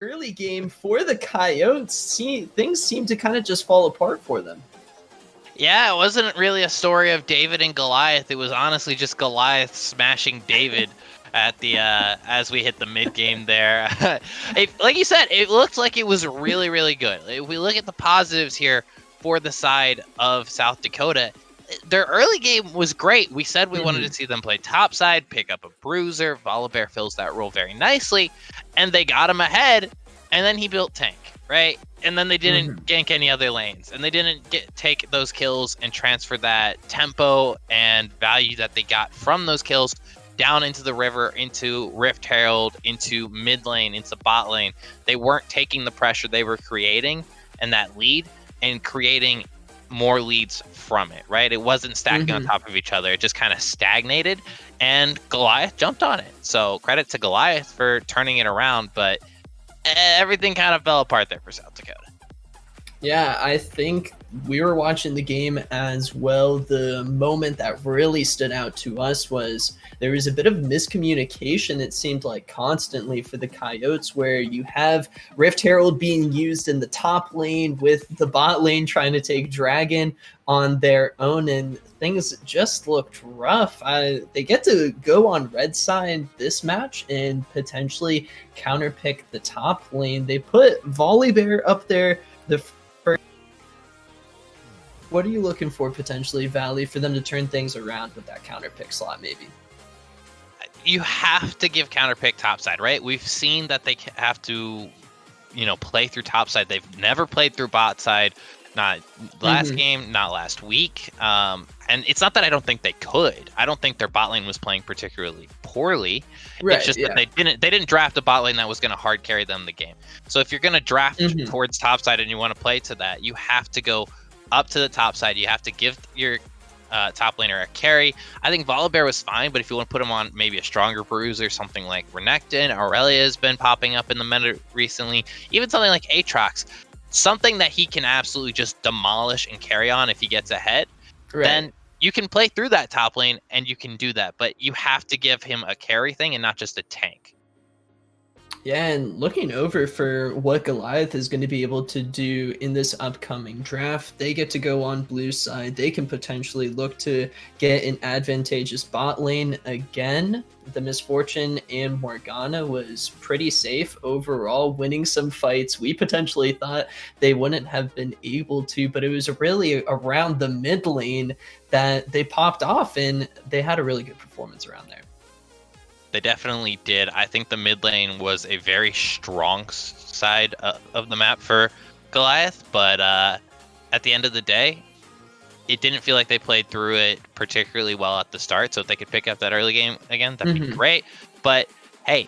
early game for the Coyotes, things seem to kind of just fall apart for them. Yeah, it wasn't really a story of David and Goliath. It was honestly just Goliath smashing David at the as we hit the mid game there. Like you said, it looked like it was really, really good. If we look at the positives here for the side of South Dakota, their early game was great. We said we wanted to see them play topside, pick up a bruiser. Volibear fills that role very nicely, and they got him ahead, and then he built tank, right? And then they didn't gank any other lanes, and they didn't take those kills and transfer that tempo and value that they got from those kills down into the river, into Rift Herald, into mid lane, into bot lane. They weren't taking the pressure they were creating and that lead and creating more leads from it, right? It wasn't stacking on top of each other. It just kind of stagnated, and Goliath jumped on it. So credit to Goliath for turning it around, but everything kind of fell apart there for South Dakota. Yeah, I think we were watching the game as well. The moment that really stood out to us was there was a bit of miscommunication, it seemed like, constantly for the Coyotes, where you have Rift Herald being used in the top lane with the bot lane trying to take Dragon on their own, and things just looked rough. They get to go on red side this match and potentially counterpick the top lane. They put Volibear up there. What are you looking for potentially, Valley, for them to turn things around with that counterpick slot, maybe? You have to give counterpick topside, right? We've seen that they have to, play through topside. They've never played through bot side, not last game, not last week. And it's not that I don't think they could. I don't think their bot lane was playing particularly poorly. Right, it's just that they didn't draft a bot lane that was going to hard carry them the game. So if you're going to draft towards topside and you want to play to that, you have to go up to the top side. You have to give your top laner a carry. I think Volibear was fine, but if you want to put him on maybe a stronger bruiser, something like Renekton, Aurelia has been popping up in the meta recently, even something like Aatrox, something that he can absolutely just demolish and carry on if he gets ahead, then you can play through that top lane and you can do that, but you have to give him a carry thing and not just a tank. Yeah, and looking over for what Goliath is going to be able to do in this upcoming draft, they get to go on blue side. They can potentially look to get an advantageous bot lane again. The Misfortune and Morgana was pretty safe overall, winning some fights. We potentially thought they wouldn't have been able to, but it was really around the mid lane that they popped off, and they had a really good performance around there. They definitely did. I think the mid lane was a very strong side of the map for Goliath, but at the end of the day, it didn't feel like they played through it particularly well at the start. So if they could pick up that early game again, that'd be great. But hey,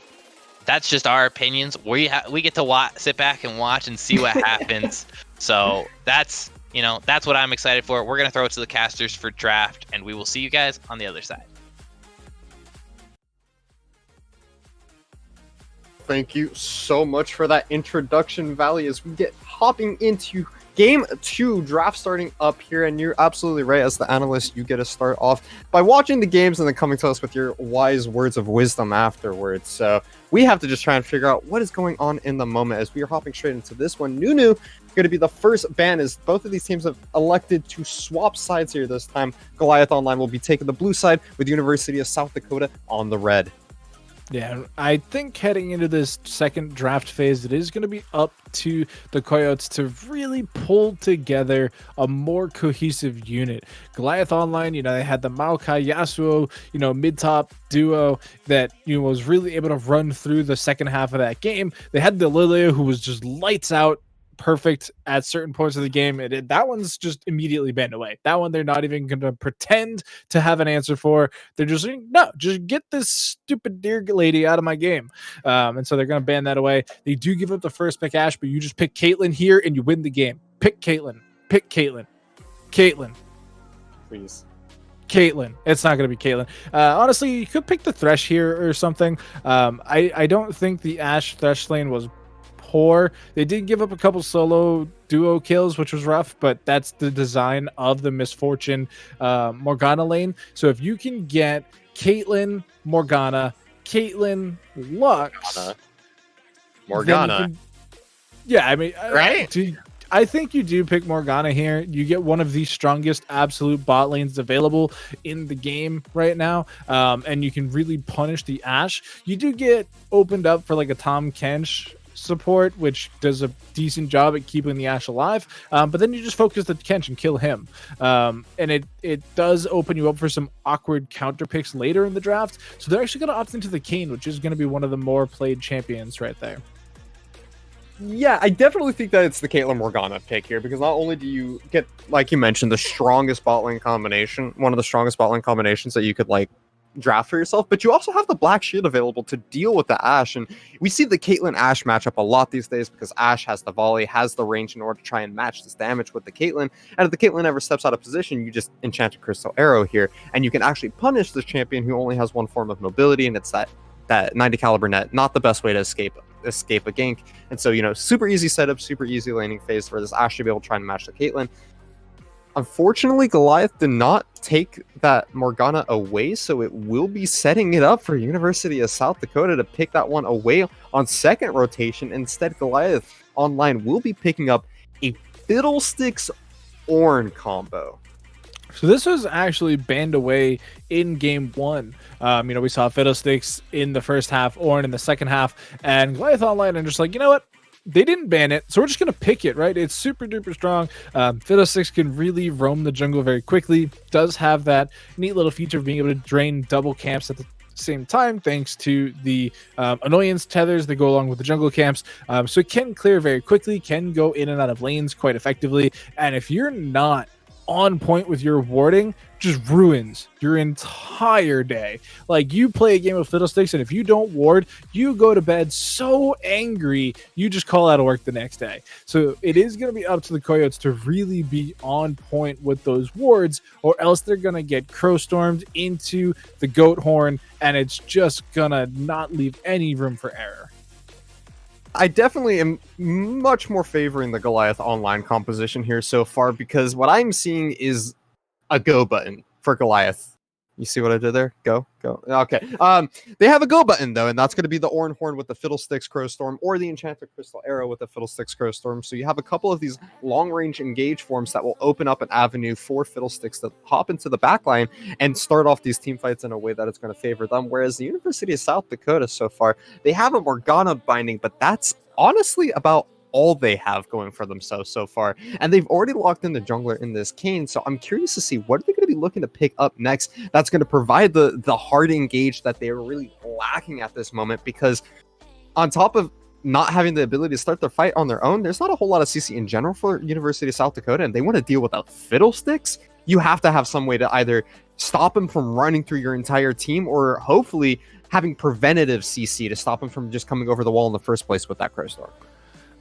that's just our opinions. We get to sit back and watch and see what happens. So that's what I'm excited for. We're gonna throw it to the casters for draft, and we will see you guys on the other side. Thank you so much for that introduction, Valley, as we get hopping into Game 2 draft starting up here. And you're absolutely right, as the analyst, you get to start off by watching the games and then coming to us with your wise words of wisdom afterwards. So we have to just try and figure out what is going on in the moment as we are hopping straight into this one. Nunu going to be the first ban, as both of these teams have elected to swap sides here this time. Goliath Online will be taking the blue side with University of South Dakota on the red. Yeah, I think heading into this second draft phase, it is going to be up to the Coyotes to really pull together a more cohesive unit. Goliath Online, they had the Maokai Yasuo, mid-top duo that, was really able to run through the second half of that game. They had the Lilia, who was just lights out, perfect at certain points of the game. That one's just immediately banned away. That one they're not even going to pretend to have an answer for. They're just saying, no, just get this stupid deer lady out of my game. And so they're going to ban that away. They do give up the first pick Ashe, but you just pick Caitlyn here and you win the game. Pick Caitlyn. Pick Caitlyn. Caitlyn. Please. Caitlyn. It's not going to be Caitlyn. Honestly, you could pick the Thresh here or something. I don't think the Ashe Thresh lane was poor. They did give up a couple solo duo kills, which was rough, but that's the design of the Misfortune Morgana lane. So if you can get Caitlyn, Morgana, Caitlyn, Lux, Morgana. Yeah, I mean, Right? I think you do pick Morgana here. You get one of the strongest absolute bot lanes available in the game right now, and you can really punish the Ashe. You do get opened up for like a Tom Kench support, which does a decent job at keeping the Ashe alive, but then you just focus the Kench and kill him, and it does open you up for some awkward counter picks later in the draft. So they're actually going to opt into the Kayn, which is going to be one of the more played champions right there. Yeah, I definitely think that it's the Caitlyn Morgana pick here, because not only do you get, like you mentioned, the strongest bot lane combination, one of the strongest bot lane combinations that you could like draft for yourself, but you also have the Black Shield available to deal with the Ashe. And we see the Caitlyn Ashe matchup a lot these days because Ashe has the volley, has the range in order to try and match this damage with the Caitlyn. And if the Caitlyn ever steps out of position, you just enchant a Crystal Arrow here, and you can actually punish the champion who only has one form of mobility, and it's that 90 caliber net. Not the best way to escape a gank. And so, super easy setup, super easy laning phase for this Ashe to be able to try and match the Caitlyn. Unfortunately, Goliath did not take that Morgana away, so it will be setting it up for University of South Dakota to pick that one away on second rotation. Instead, Goliath Online will be picking up a Fiddlesticks Ornn combo. So this was actually banned away in game one. We saw Fiddlesticks in the first half, Ornn in the second half, and Goliath Online are just like, you know what? They didn't ban it, so we're just going to pick it, right? It's super duper strong. Fiddlesticks can really roam the jungle very quickly. Does have that neat little feature of being able to drain double camps at the same time, thanks to the annoyance tethers that go along with the jungle camps. So it can clear very quickly, can go in and out of lanes quite effectively. And if you're not on point with your warding, just ruins your entire day. Like, you play a game of Fiddlesticks, and if you don't ward, you go to bed so angry you just call out of work the next day. So it is going to be up to the Coyotes to really be on point with those wards, or else they're going to get crow stormed into the goat horn, and it's just going to not leave any room for error. I definitely am much more favoring the Goliath Online composition here so far, because what I'm seeing is a go button for Goliath. You see what I did there? Go. Okay. They have a go button, though, and that's going to be the Ornn Horn with the Fiddlesticks Crowstorm, or the Enchanted Crystal Arrow with the Fiddlesticks Crowstorm. So you have a couple of these long-range engage forms that will open up an avenue for Fiddlesticks to hop into the backline and start off these team fights in a way that it's going to favor them. Whereas the University of South Dakota so far, they have a Morgana binding, but that's honestly about all they have going for themselves so far. And they've already locked in the jungler in this Kayn, so I'm curious to see what are they going to be looking to pick up next that's going to provide the hard engage that they are really lacking at this moment, because on top of not having the ability to start their fight on their own, there's not a whole lot of CC in general for University of South Dakota, and they want to deal without Fiddlesticks. You have to have some way to either stop him from running through your entire team, or hopefully having preventative CC to stop him from just coming over the wall in the first place with that Crowstorm.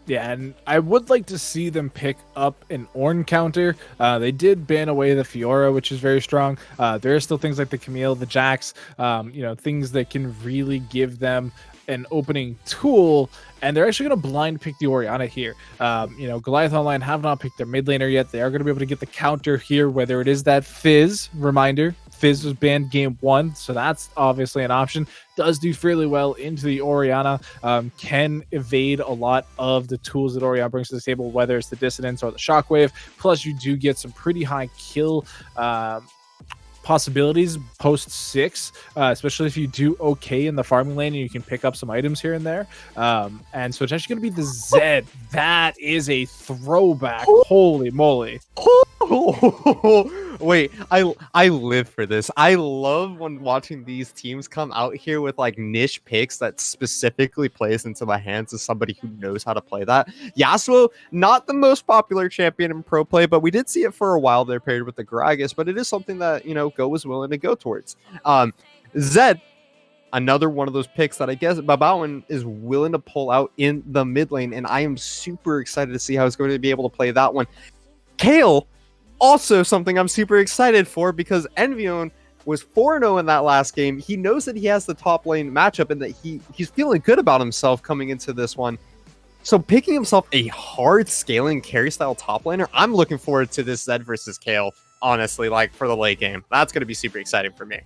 Yeah, and I would like to see them pick up an Ornn counter. They did ban away the Fiora, which is very strong. There are still things like the Camille, the Jax, things that can really give them an opening tool, and they're actually going to blind pick the Orianna here. Goliath Online have not picked their mid laner yet. They are going to be able to get the counter here, whether it is that Fizz. Reminder, Fizz was banned game one, so that's obviously an option. Does do fairly well into the Orianna, can evade a lot of the tools that Orianna brings to the table, whether it's the Dissonance or the Shockwave. Plus, you do get some pretty high kill possibilities post 6, especially if you do okay in the farming lane and you can pick up some items here and there. And so it's actually going to be the Zed. That is a throwback. Holy moly. Wait, I live for this. I love when watching these teams come out here with like niche picks that specifically plays into the hands of somebody who knows how to play that. Yasuo, not the most popular champion in pro play, but we did see it for a while there paired with the Gragas, but it is something that, Go was willing to go towards. Zed, another one of those picks that I guess Babawan is willing to pull out in the mid lane, and I am super excited to see how he's going to be able to play that one. Kale, also something I'm super excited for, because Envion was 4-0 in that last game. He knows that he has the top lane matchup and that he's feeling good about himself coming into this one. So picking himself a hard scaling carry style top laner, I'm looking forward to this Zed versus Kale, honestly, like for the late game. That's going to be super exciting for me.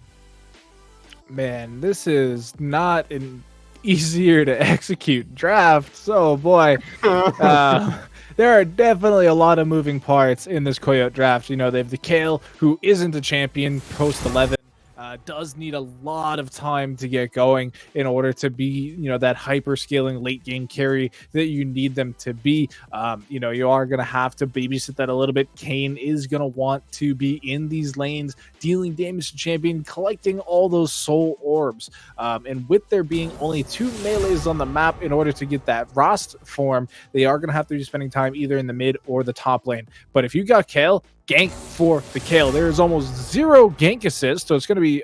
Man, this is not an easier to execute drafts. Oh boy. There are definitely a lot of moving parts in this Coyote draft. You know, they have the Kale, who isn't a champion post 11. Does need a lot of time to get going in order to be, you know, that hyper scaling late game carry that you need them to be. You know, you are going to have to babysit that a little bit. Kane is going to want to be in these lanes, dealing damage to champion, collecting all those soul orbs. And with there being only 2 melees on the map in order to get that Rost form, they are going to have to be spending time either in the mid or the top lane. But if you got Kale, gank for the Kale. There is almost 0 gank assist, so it's going to be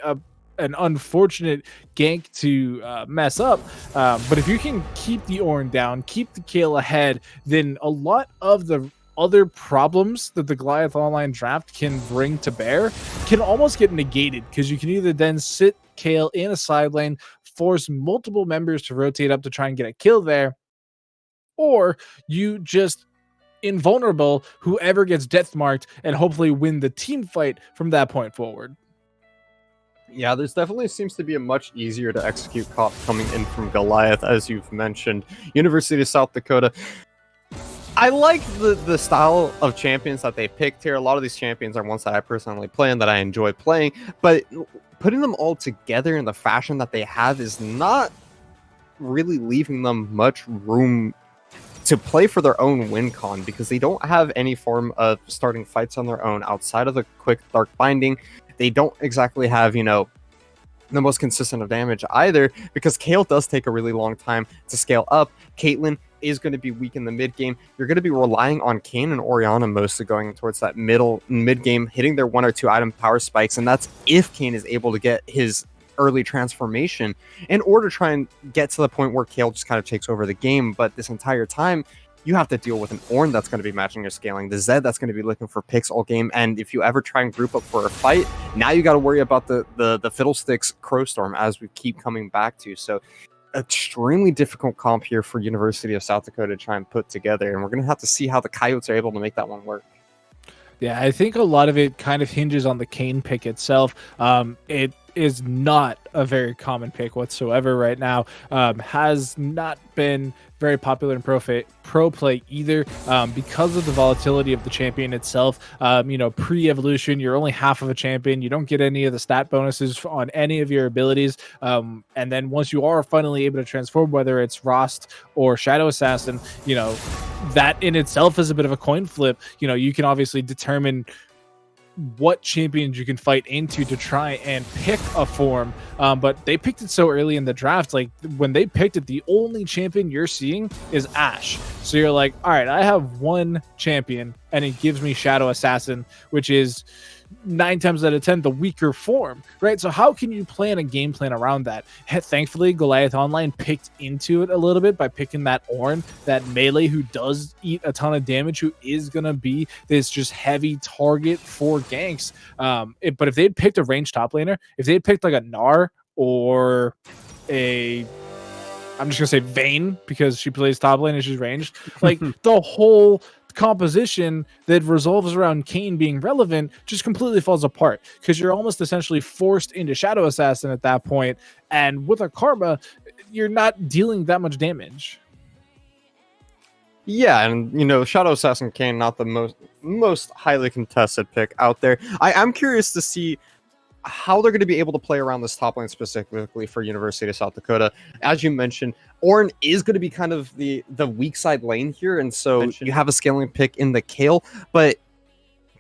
an unfortunate gank to mess up. But if you can keep the Ornn down, keep the Kale ahead, then a lot of the other problems that the Goliath Online draft can bring to bear can almost get negated, because you can either then sit Kale in a side lane, force multiple members to rotate up to try and get a kill there, or you just invulnerable whoever gets death marked and hopefully win the team fight from that point forward. Yeah, there's definitely seems to be a much easier to execute cop coming in from Goliath, as you've mentioned. University of South Dakota. I like the style of champions that they picked here. A lot of these champions are ones that I personally play and that I enjoy playing, but putting them all together in the fashion that they have is not really leaving them much room to play for their own win con, because they don't have any form of starting fights on their own outside of the quick dark binding. They don't exactly have, you know, the most consistent of damage either, because Kale does take a really long time to scale up. Caitlyn is going to be weak in the mid game. You're going to be relying on Kayn and Orianna mostly going towards that mid game, hitting their 1 or 2 item power spikes, and that's if Kayn is able to get his early transformation in order to try and get to the point where Kale just kind of takes over the game. But this entire time, you have to deal with an Ornn that's going to be matching your scaling, the Zed that's going to be looking for picks all game, and if you ever try and group up for a fight, now you got to worry about the Fiddlesticks Crowstorm, as we keep coming back to. So extremely difficult comp here for University of South Dakota to try and put together, and we're going to have to see how the Coyotes are able to make that one work. Yeah, I think a lot of it kind of hinges on the Kayn pick itself. It is not a very common pick whatsoever right now. Has not been very popular in pro play either, because of the volatility of the champion itself. You know, pre-evolution, you're only half of a champion. You don't get any of the stat bonuses on any of your abilities. And then once you are finally able to transform, whether it's Rost or Shadow Assassin, you know, that in itself is a bit of a coin flip. You know, you can obviously determine what champions you can fight into to try and pick a form, but they picked it so early in the draft. Like when they picked it, the only champion you're seeing is Ashe. So you're like, all right, I have one champion and it gives me Shadow Assassin, which is 9 times out of 10 the weaker form, right? So how can you plan a game plan around that? Thankfully, Goliath Online picked into it a little bit by picking that Ornn, that melee who does eat a ton of damage, who is going to be this just heavy target for ganks. But if they'd picked a ranged top laner, if they'd picked like a Gnar or a, I'm just going to say Vayne, because she plays top lane and she's ranged, like the whole composition that resolves around Kayn being relevant just completely falls apart, because you're almost essentially forced into Shadow Assassin at that point, and with a Karma, you're not dealing that much damage. Yeah, and you know, Shadow Assassin Kayn, not the most highly contested pick out there. I'm curious to see how they're going to be able to play around this top lane specifically for University of South Dakota. As you mentioned, Ornn is going to be kind of the weak side lane here, and so you have a scaling pick in the Kale, but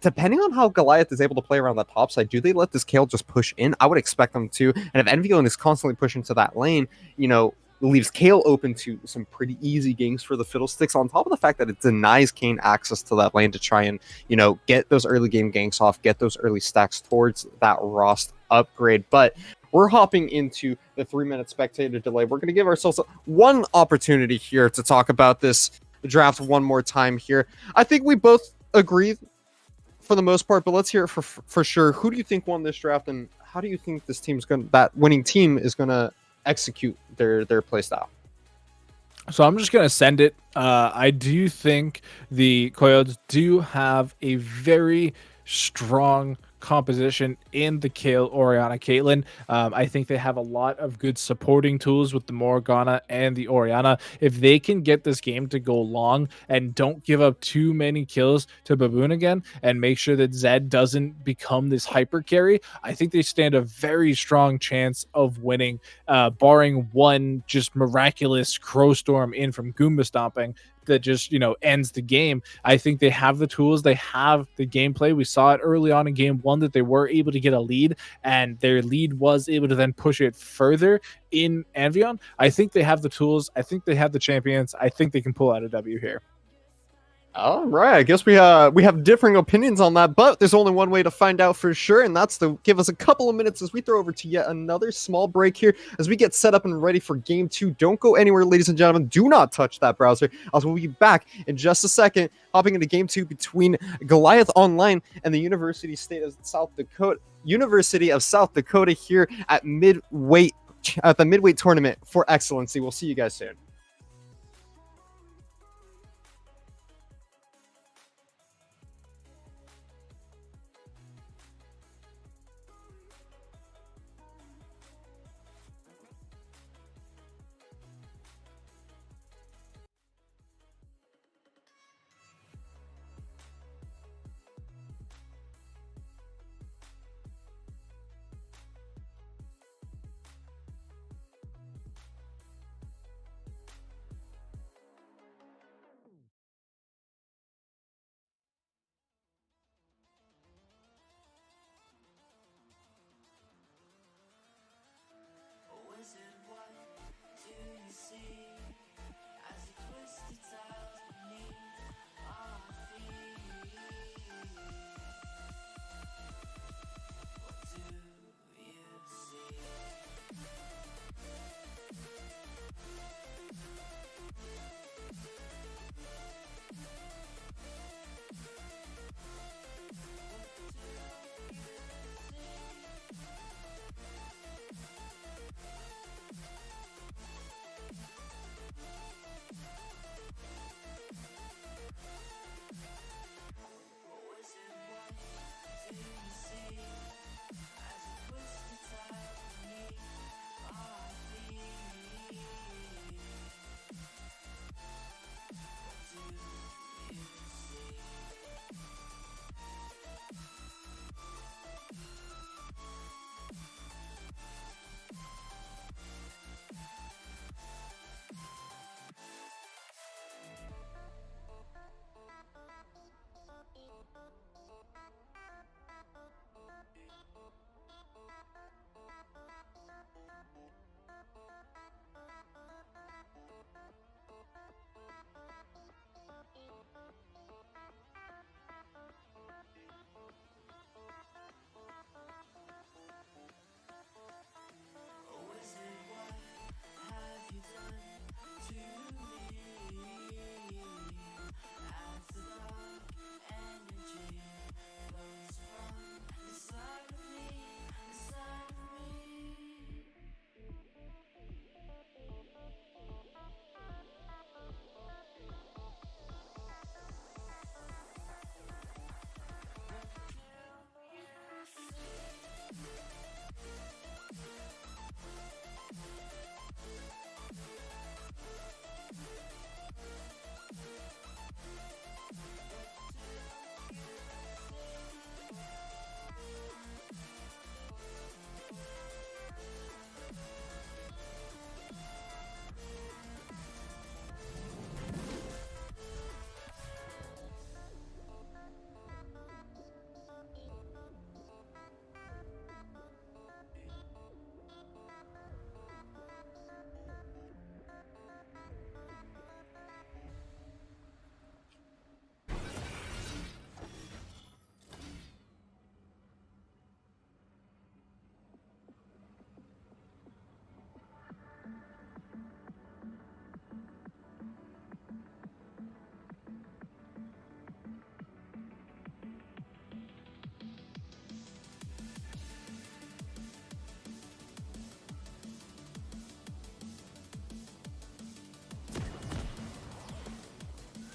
depending on how Goliath is able to play around the top side, do they let this Kale just push in? I would expect them to, and if Envyland is constantly pushing to that lane, you know, leaves Kale open to some pretty easy games for the Fiddlesticks, on top of the fact that it denies Kayn access to that lane to try and, you know, get those early game ganks off, get those early stacks towards that Rost upgrade. But we're hopping into the 3-minute spectator delay. We're going to give ourselves one opportunity here to talk about this draft one more time here. I think we both agree for the most part, but let's hear it for sure. Who do you think won this draft, and how do you think this team's that winning team is going to execute their play style? So I'm just going to send it. I do think the Coyotes do have a very strong composition in the Kayle, Orianna, Caitlyn. I think they have a lot of good supporting tools with the Morgana and the Orianna. If they can get this game to go long and don't give up too many kills to Baboon again and make sure that Zed doesn't become this hyper carry, I think they stand a very strong chance of winning, barring one just miraculous Crow Storm in from Goomba Stomping that just, ends the game. I think they have the tools, they have the gameplay. We saw it early on in game one that they were able to get a lead, and their lead was able to then push it further in Anvion. I think they have the tools. I think they have the champions. I think they can pull out a W here. All right, I guess we have differing opinions on that, but there's only one way to find out for sure, and that's to give us a couple of minutes as we throw over to yet another small break here as we get set up and ready for game 2. Don't go anywhere, ladies and gentlemen. Do not touch that browser, else we'll be back in just a second, hopping into game 2 between Goliath Online and the University of South Dakota here at the midweight tournament for XLNC. We'll see you guys soon.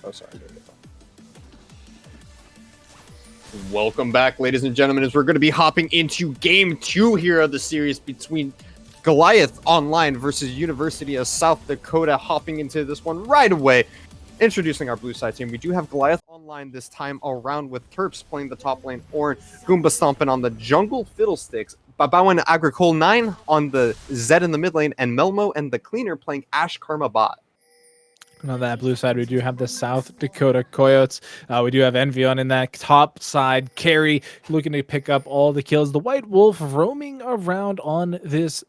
Oh, sorry. Welcome back, ladies and gentlemen, as we're going to be hopping into Game 2 here of the series between Goliath Online versus University of South Dakota. Hopping into this one right away. Introducing our blue side team, we do have Goliath Online this time around with Terps playing the top lane, Orin, Goomba stomping on the jungle, Fiddlesticks, Babao and Agricole 9 on the Zed in the mid lane, and Melmo and the Cleaner playing Ash Karma bot. And on that blue side, we do have the South Dakota Coyotes. We do have Envion in that top side carry, looking to pick up all the kills. The White Wolf roaming around on this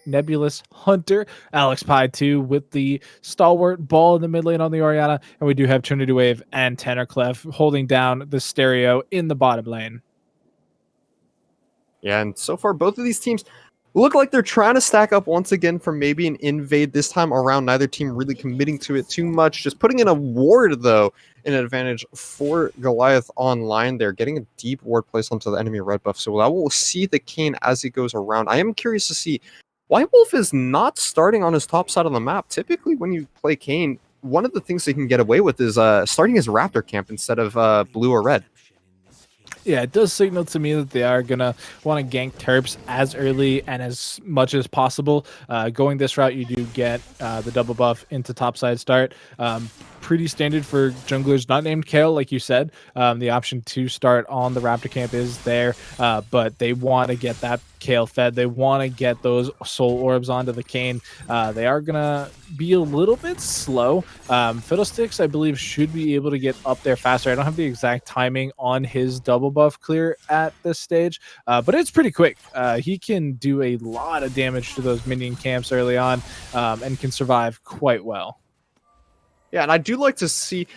Nebulous Hunter. Alex Pie, too, with the stalwart ball in the mid lane on the Oriana. And we do have Trinity Wave and Tanner Clef holding down the stereo in the bottom lane. Yeah, and so far, both of these teams look like they're trying to stack up once again for maybe an invade this time around. Neither team really committing to it too much. Just putting in a ward, though, an advantage for Goliath Online. They're getting a deep ward placed onto the enemy red buff. So I will see the Kane as he goes around. I am curious to see White Wolf is not starting on his top side of the map. Typically, when you play Kane, one of the things they can get away with is starting his Raptor camp instead of blue or red. Yeah, it does signal to me that they are going to want to gank Terps as early and as much as possible. Going this route, you do get the double buff into topside start. Pretty standard for junglers not named Kale, like you said. The option to start on the Raptor camp is there, but they want to get that Kale fed. They want to get those soul orbs onto the Kane. They are going to be a little bit slow. Fiddlesticks, I believe, should be able to get up there faster. I don't have the exact timing on his double buff clear at this stage, but it's pretty quick. He can do a lot of damage to those minion camps early on and can survive quite well. Yeah, and I do like to see...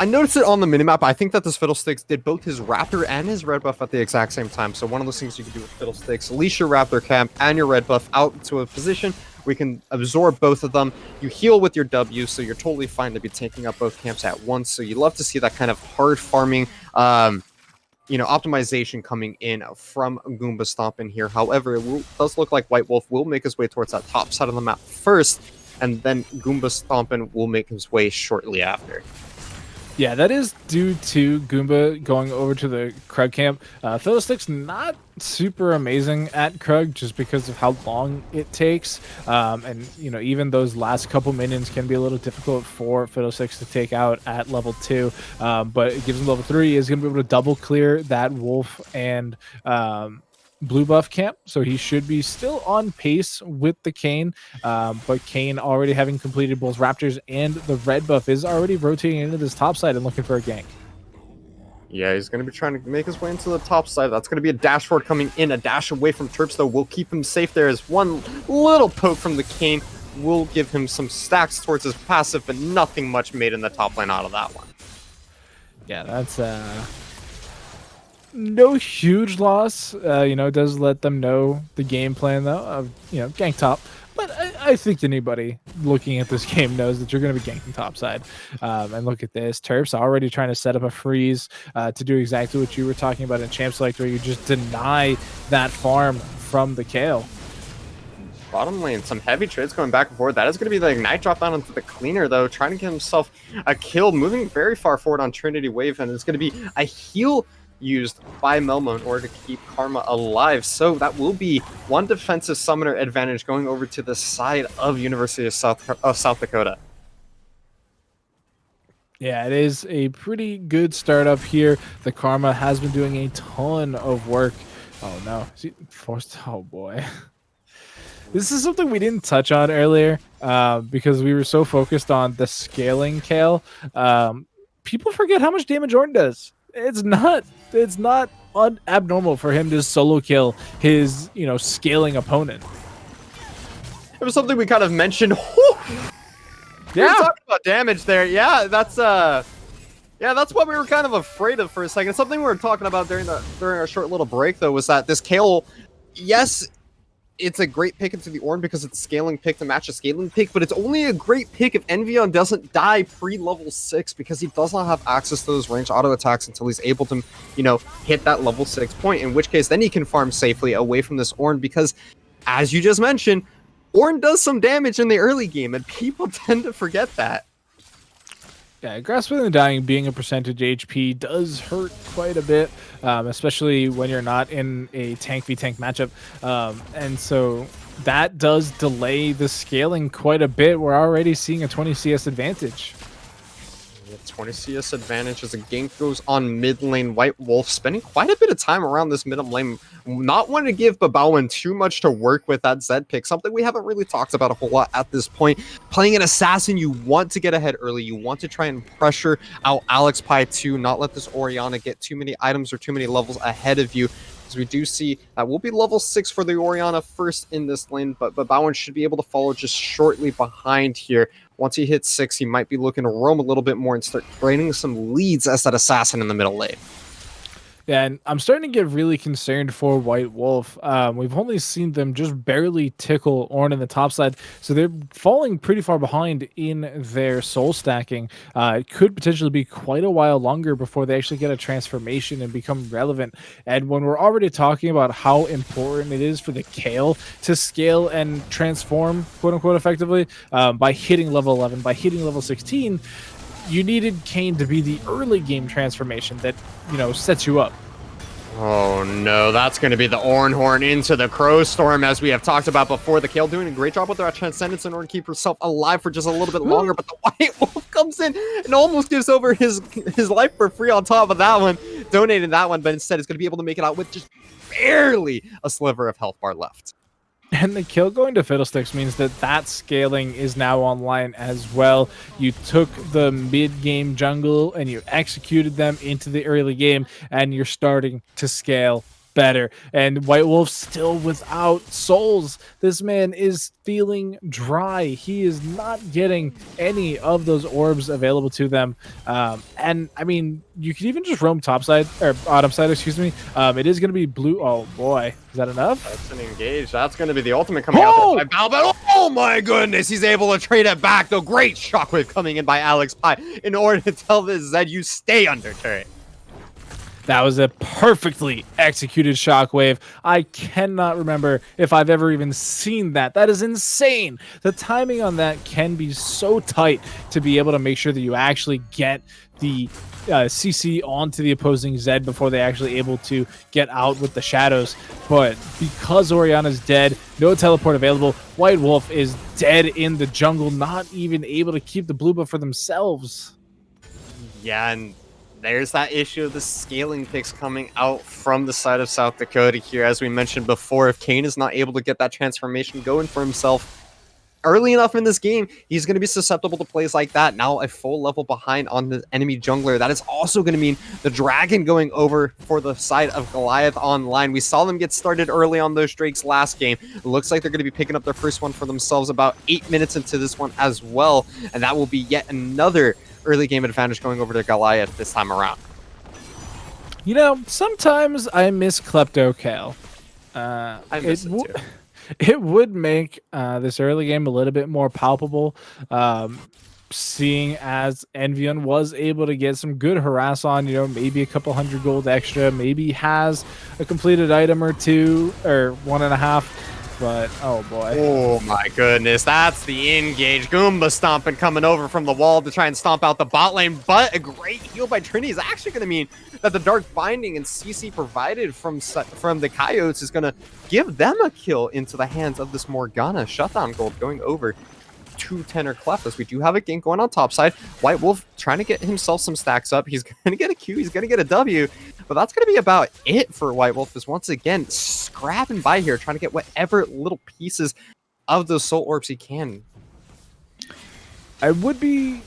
I noticed it on the minimap. I think that this Fiddlesticks did both his Raptor and his red buff at the exact same time. So one of those things you can do with Fiddlesticks, leash your Raptor camp and your red buff out to a position where you can absorb both of them. You heal with your W, so you're totally fine to be taking up both camps at once. So you love to see that kind of hard farming, optimization coming in from Goomba Stompin' here. However, it does look like White Wolf will make his way towards that top side of the map first, and then Goomba Stompin' will make his way shortly after. Yeah, that is due to Goomba going over to the Krug camp. Fiddlesticks not super amazing at Krug just because of how long it takes. And, even those last couple minions can be a little difficult for Fiddlesticks to take out at level 2. But it gives him level 3. Is going to be able to double clear that Wolf and blue buff camp, so he should be still on pace with the Kane, but Kane already having completed both Raptors and the red buff is already rotating into this top side and looking for a gank. Yeah, he's going to be trying to make his way into the top side. That's going to be a dash forward coming in. A dash away from Terps, though, will keep him safe there as one little poke from the Kane will give him some stacks towards his passive, but nothing much made in the top lane out of that one. Yeah, that's no huge loss. It does let them know the game plan, though, of, gank top. But I think anybody looking at this game knows that you're going to be ganking topside. And look at this. Terps already trying to set up a freeze to do exactly what you were talking about in Champ Select, where you just deny that farm from the Kale. Bottom lane, some heavy trades going back and forth. That is going to be the Ignite drop down onto the Cleaner, though, trying to get himself a kill, moving very far forward on Trinity Wave, and it's going to be a heal used by Melmo in order to keep Karma alive. So that will be one defensive summoner advantage going over to the side of University of South Dakota. Yeah, it is a pretty good startup here. The Karma has been doing a ton of work. Oh no, forced. Oh boy. This is something we didn't touch on earlier because we were so focused on the scaling Kale. People forget how much damage Ornn does. It's not abnormal for him to solo kill his, scaling opponent. It was something we kind of mentioned. We were talking about damage there. Yeah, that's what we were kind of afraid of for a second. Something we were talking about during our short little break, though, was that this Kale, yes, it's a great pick into the Ornn because it's a scaling pick to match a scaling pick, but it's only a great pick if Envion doesn't die pre-level 6 because he does not have access to those ranged auto attacks until he's able to, hit that level 6 point, in which case then he can farm safely away from this Ornn because, as you just mentioned, Ornn does some damage in the early game and people tend to forget that. Yeah, Grasping and Dying being a percentage HP does hurt quite a bit, especially when you're not in a tank v tank matchup. And so that does delay the scaling quite a bit. We're already seeing a 20 CS advantage. 20 CS advantage as a gank goes on mid lane. White Wolf spending quite a bit of time around this mid lane, not wanting to give Babawan too much to work with that Zed pick, something we haven't really talked about a whole lot at this point. Playing an assassin, you want to get ahead early. You want to try and pressure out Alex Pie too, not let this Orianna get too many items or too many levels ahead of you. As we do see that will be level 6 for the Orianna first in this lane, but Bowen should be able to follow just shortly behind here. Once he hits 6, he might be looking to roam a little bit more and start gaining some leads as that assassin in the middle lane. Yeah, and I'm starting to get really concerned for White Wolf. We've only seen them just barely tickle Ornn in the top side, so they're falling pretty far behind in their soul stacking. It could potentially be quite a while longer before they actually get a transformation and become relevant. And when we're already talking about how important it is for the Kayle to scale and transform, quote unquote, effectively, by hitting level 11, by hitting level 16, you needed Kayn to be the early game transformation that, sets you up. Oh no, that's going to be the Ornn Horn into the Crow Storm, as we have talked about before. The Kayle doing a great job with that Transcendence in order to keep herself alive for just a little bit longer, but the White Wolf comes in and almost gives over his life for free on top of that one, donating that one, but instead is going to be able to make it out with just barely a sliver of health bar left. And the kill going to Fiddlesticks means that scaling is now online as well. You took the mid-game jungle and you executed them into the early game, and you're starting to scale better. And White Wolf still without souls. This man is feeling dry. He is not getting any of those orbs available to them. And I mean, you could even just roam topside or bottom side, excuse me. It is going to be blue. Oh boy, is that enough? That's an engage. That's going to be the ultimate coming out there by Balbet. Oh my goodness, he's able to trade it back. The great shockwave coming in by Alex Pie in order to tell this Zed, you stay under turret. That was a perfectly executed shockwave. I cannot remember if I've ever even seen that. That is insane. The timing on that can be so tight to be able to make sure that you actually get the CC onto the opposing Zed before they're actually able to get out with the shadows. But because Orianna's dead, no teleport available, White Wolf is dead in the jungle, not even able to keep the blue buff for themselves. Yeah, and there's that issue of the scaling picks coming out from the side of South Dakota here. As we mentioned before, if Kayn is not able to get that transformation going for himself early enough in this game, he's going to be susceptible to plays like that. Now a full level behind on the enemy jungler. That is also going to mean the Dragon going over for the side of Goliath online. We saw them get started early on those Drakes last game. It looks like they're going to be picking up their first one for themselves about 8 minutes into this one as well. And that will be yet another early game advantage going over to Goliath this time around. Sometimes I miss Klepto Kayle. I miss it too. It would make this early game a little bit more palpable, seeing as Envion was able to get some good harass on, maybe a couple 100 gold extra, maybe has a completed item or two, or 1.5. But, oh boy. Oh my goodness, that's the engage. Goomba stomping coming over from the wall to try and stomp out the bot lane, but a great heal by Trinity is actually going to mean that the Dark Binding and CC provided from the Coyotes is going to give them a kill into the hands of this Morgana. Shutdown gold going over to Tenor Clef, as we do have a gank going on top side. White Wolf trying to get himself some stacks up. He's going to get a Q, he's going to get a W, but that's going to be about it for White Wolf, is once again scrapping by here, trying to get whatever little pieces of those soul orbs he can. I would be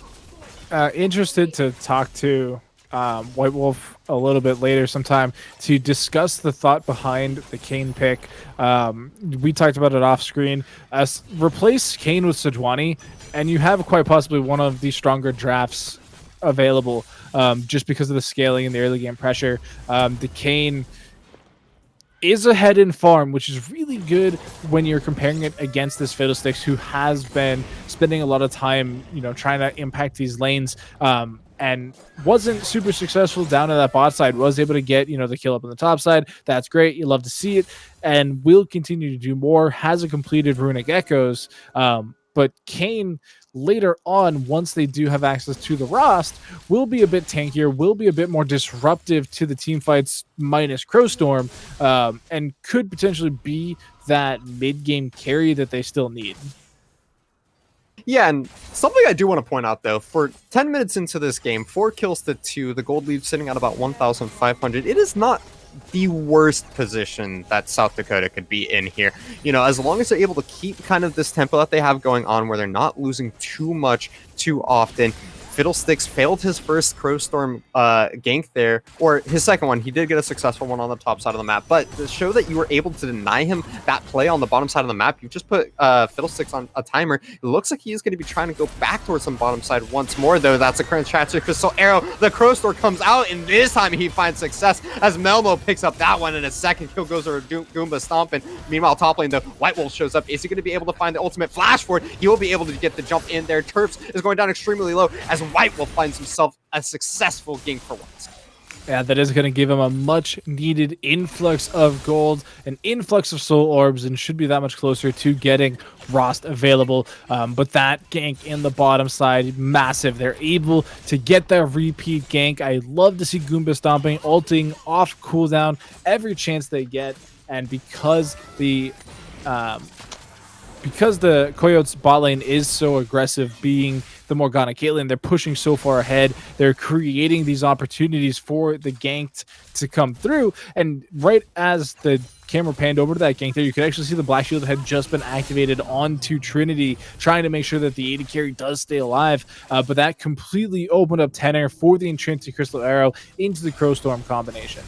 interested to talk to White Wolf a little bit later sometime to discuss the thought behind the Kayn pick. We talked about it off screen. Replace Kayn with Sejuani, and you have quite possibly one of the stronger drafts available, just because of the scaling and the early game pressure. The Kayn is ahead in farm, which is really good when you're comparing it against this Fiddlesticks, who has been spending a lot of time, trying to impact these lanes, and wasn't super successful down to that bot side. Was able to get, the kill up on the top side. That's great. You love to see it, and will continue to do more. Has a completed Runic Echoes, But Kane later on, once they do have access to the Rost, will be a bit tankier, will be a bit more disruptive to the team fights minus Crowstorm, and could potentially be that mid-game carry that they still need. Yeah, and something I do want to point out, though, for 10 minutes into this game, 4 kills to 2, the gold lead sitting at about 1,500. It is not the worst position that South Dakota could be in here. You know, as long as they're able to keep kind of this tempo that they have going on where they're not losing too much too often. Fiddlesticks failed his first Crowstorm gank there, or his second one. He did get a successful one on the top side of the map, but to show that you were able to deny him that play on the bottom side of the map, you just put Fiddlesticks on a timer. It looks like he is going to be trying to go back towards some bottom side once more, though. That's a current tragic crystal arrow. The Crowstorm comes out, and this time he finds success as Melmo picks up that one, and a second kill goes over Goomba stomping. Meanwhile, top lane, the White Wolf shows up. Is he going to be able to find the ultimate flash for it? He will be able to get the jump in there. Terps is going down extremely low as White Wolf finds himself a successful gank for once. Yeah, that is going to give him a much needed influx of gold, an influx of soul orbs, and should be that much closer to getting Rost available. But that gank in the bottom side, massive. They're able to get that repeat gank. I love to see Goomba stomping, ulting off cooldown every chance they get. And because the Coyotes bot lane is so aggressive, being the Morgana Caitlyn, they're pushing so far ahead. They're creating these opportunities for the gank to come through. And right as the camera panned over to that gank there, you could actually see the Black Shield had just been activated onto Trinity, trying to make sure that the AD carry does stay alive. But that completely opened up tenor for the Intrinsic Crystal Arrow into the Crowstorm combination.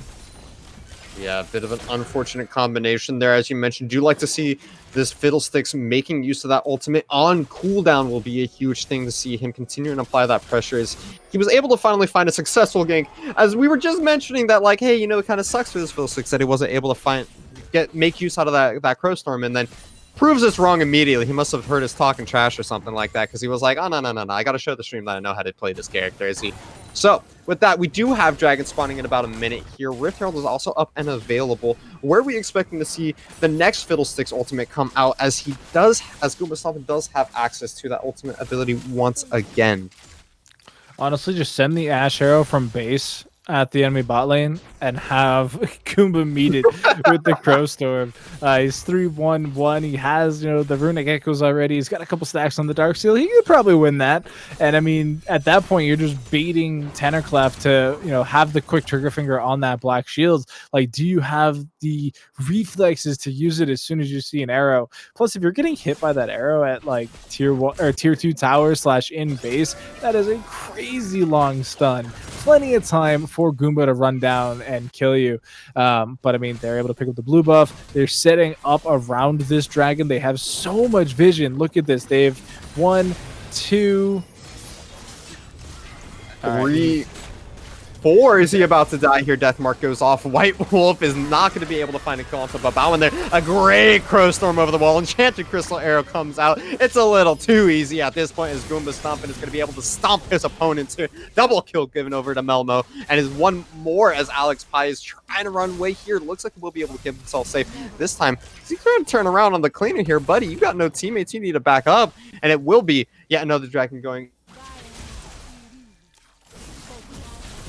Yeah, a bit of an unfortunate combination there, as you mentioned. Do you like to see this Fiddlesticks making use of that ultimate on cooldown? Will be a huge thing to see him continuing to apply that pressure as he was able to finally find a successful gank. As we were just mentioning that, like, hey, you know, it kind of sucks for this Fiddlesticks that he wasn't able to make use out of that Crowstorm, and then proves us wrong immediately. He must have heard us talking trash or something like that, because he was like, oh, no, I gotta show the stream that I know how to play this character, is he? So, with that, we do have Dragon spawning in about a minute here. Rift Herald is also up and available. Where are we expecting to see the next Fiddlesticks ultimate come out, as Goomba Stompin does have access to that ultimate ability once again? Honestly, just send the Ash Arrow from base at the enemy bot lane and have Goomba meet it with the Crowstorm. He's 3-1-1. He has, the Runic Echoes already. He's got a couple stacks on the Darksteel. He could probably win that. And I mean, at that point, you're just baiting Tennerclef to, have the quick trigger finger on that Black Shield. Like, do you have the reflexes to use it as soon as you see an arrow? Plus, if you're getting hit by that arrow at like tier 1 or tier 2 tower / in base, that is a crazy long stun. Plenty of time for Goomba to run down and kill you. But I mean, they're able to pick up the blue buff. They're setting up around this dragon. They have so much vision. Look at this. They've 1, 2, 3, 4. Is he about to die here? Deathmark goes off. White Wolf is not going to be able to find a kill onto Babao in there. A great Crowstorm over the wall. Enchanted Crystal Arrow comes out. It's a little too easy at this point, as Goomba Stompin is going to be able to stomp his opponents here. Double kill given over to Melmo. And is one more as Alex Pie is trying to run away here. Looks like he'll be able to keep himself safe. This time, he's trying to turn around on the cleaner here. Buddy, you got no teammates. You need to back up. And it will be yet another dragon going.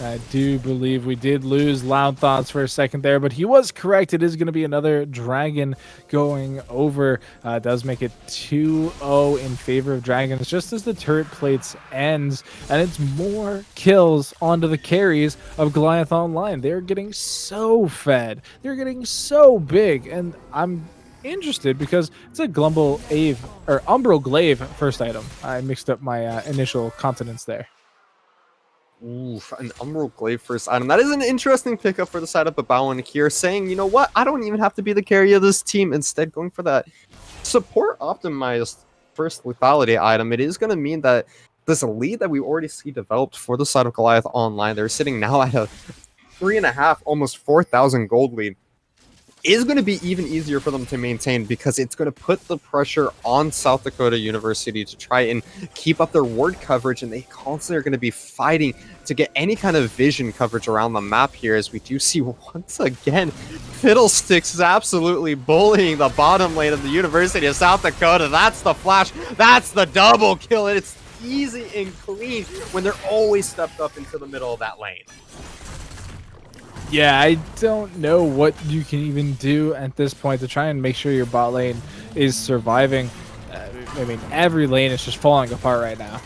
I do believe we did lose Loud Thoughts for a second there, but he was correct. It is going to be another dragon going over. Does make it 2-0 in favor of dragons, just as the turret plates ends, and it's more kills onto the carries of Goliath Online. They're getting so fed. They're getting so big, and I'm interested because it's a Umbral Glaive first item. I mixed up my initial continents there. Oof, an Umbral Glaive first item. That is an interesting pickup for the side of Babao here, saying, you know what, I don't even have to be the carry of this team. Instead, going for that support optimized first lethality item. It is going to mean that this lead that we already see developed for the side of Goliath Online, they're sitting now at a 3.5, almost 4,000 gold lead. is going to be even easier for them to maintain because it's going to put the pressure on South Dakota University to try and keep up their ward coverage, and they constantly are going to be fighting to get any kind of vision coverage around the map here, as we do see once again Fiddlesticks is absolutely bullying the bottom lane of the University of South Dakota. That's the flash, that's the double kill, and it's easy and clean when they're always stepped up into the middle of that lane. Yeah, I don't know what you can even do at this point to try and make sure your bot lane is surviving. I mean, every lane is just falling apart right now.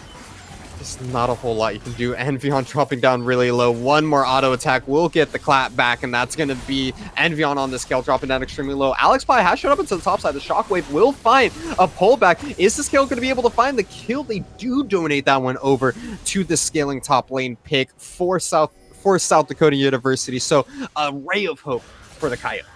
There's not a whole lot you can do. Envyon dropping down really low. One more auto attack will get the clap back, and that's going to be Envyon on the scale dropping down extremely low. Alex Pie has showed up into the top side. The Shockwave will find a pullback. Is the scale going to be able to find the kill? They do donate that one over to the scaling top lane pick for South Dakota University. So a ray of hope for the Coyotes.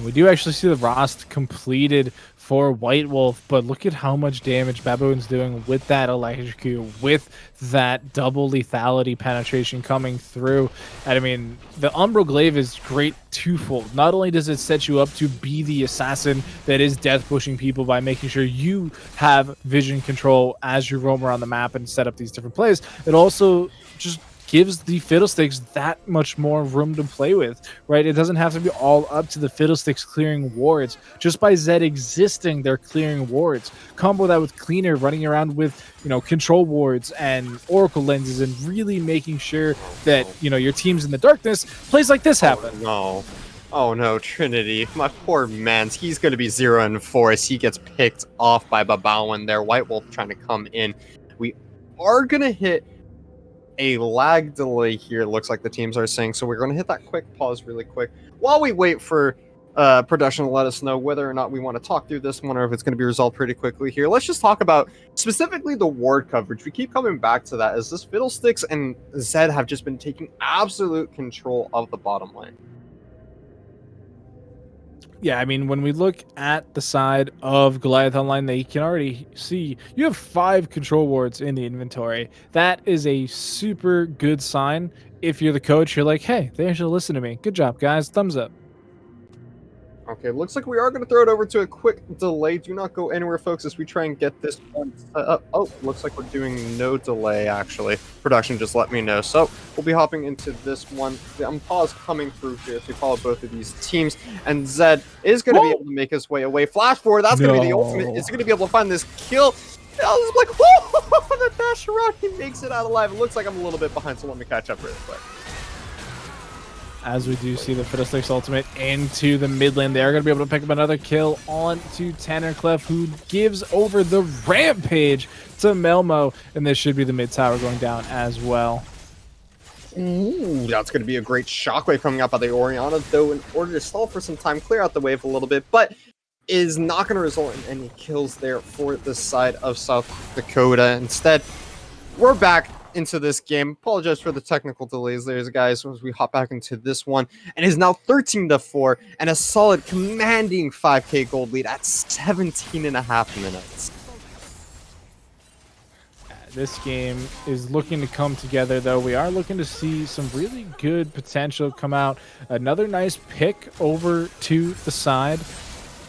We do actually see the Rost completed for White Wolf, but look at how much damage Baboon's doing with that electrocute, with that double lethality penetration coming through. And I mean, the Umbral Glaive is great twofold. Not only does it set you up to be the assassin that is death pushing people by making sure you have vision control as you roam around the map and set up these different plays, it also just gives the Fiddlesticks that much more room to play with, right? It doesn't have to be all up to the Fiddlesticks clearing wards. Just by Zed existing, they're clearing wards. Combo that with Cleaner running around with, you know, control wards and Oracle lenses and really making sure that, you know, your team's in the darkness. Plays like this happen. Oh no, Trinity. My poor man. He's going to be 0-4 as he gets picked off by Babawan there. White Wolf trying to come in. We are going to hit a lag delay here, looks like the teams are saying, so we're going to hit that quick pause really quick while we wait for production to let us know whether or not we want to talk through this one or if it's going to be resolved pretty quickly here. Let's just talk about specifically the ward coverage. We keep coming back to that as this Fiddlesticks and Zed have just been taking absolute control of the bottom lane. Yeah, I mean, when we look at the side of Goliath Online, they can already see you have 5 control wards in the inventory. That is a super good sign. If you're the coach, you're like, hey, they should listen to me. Good job, guys. Thumbs up. Okay, looks like we are going to throw it over to a quick delay. Do not go anywhere, folks, as we try and get this one set up. Oh, looks like we're doing no delay, actually. Production just let me know. So we'll be hopping into this one. The pause coming through here as we follow both of these teams. And Zed is going to be able to make his way away. Flash forward, that's going to be the ultimate. Is he going to be able to find this kill? I was like, whoa! The dash around, he makes it out alive. It looks like I'm a little bit behind, so let me catch up really quick. As we do see the Fiddlesticks ultimate into the mid lane, they are going to be able to pick up another kill on to Tannerclef, who gives over the rampage to Melmo, and this should be the mid tower going down as well. Ooh, that's going to be a great shockwave coming out by the Orianna, though, in order to stall for some time, clear out the wave a little bit, but is not going to result in any kills there for the side of South Dakota. Instead, we're back into this game. Apologize for the technical delays there, guys, as we hop back into this one, and is now 13-4 and a solid commanding 5k gold lead at 17.5 minutes. This game is looking to come together, though. We are looking to see some really good potential come out. Another nice pick over to the side.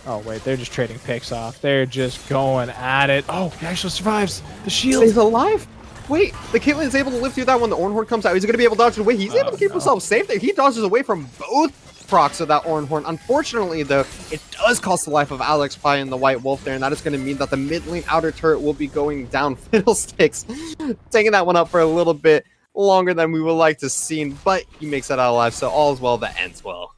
Oh, wait, they're just trading picks off. They're just going at it. Oh, he actually survives. The shield. He's alive. Wait, the Caitlyn's able to live through that when the Ornhorn comes out. He's going to be able to dodge away. He's able to keep himself safe there. He dodges away from both procs of that Ornhorn. Unfortunately, though, it does cost the life of Alex Pie and the White Wolf there, and that is going to mean that the mid lane outer turret will be going down. Fiddlesticks taking that one up for a little bit longer than we would like to see, but he makes that out alive, so all is well that ends well.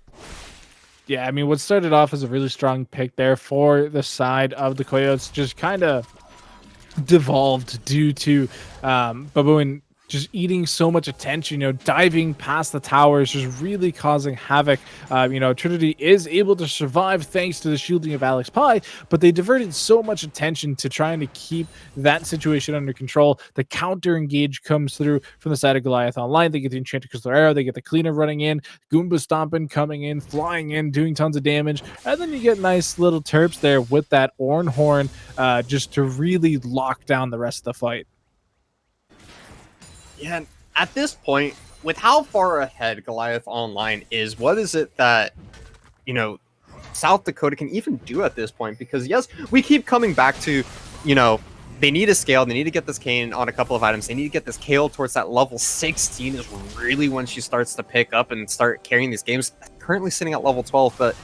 Yeah, I mean, what started off as a really strong pick there for the side of the Coyotes just kind of devolved due to Baboon just eating so much attention, you know, diving past the towers, just really causing havoc. You know, Trinity is able to survive thanks to the shielding of Alex Pie, but they diverted so much attention to trying to keep that situation under control. The counter engage comes through from the side of Goliath Online. They get the Enchanted Crystal Arrow, they get the Cleaner running in, Goomba stomping, coming in, flying in, doing tons of damage, and then you get nice little terps there with that Ornhorn just to really lock down the rest of the fight. Yeah, and at this point, with how far ahead Goliath Online is, what is it that you know, South Dakota can even do at this point, because yes, we keep coming back to, you know, they need to scale, they need to get this Kayn on a couple of items, they need to get this Kale towards that level 16 is really when she starts to pick up and start carrying these games. Currently sitting at level 12, but,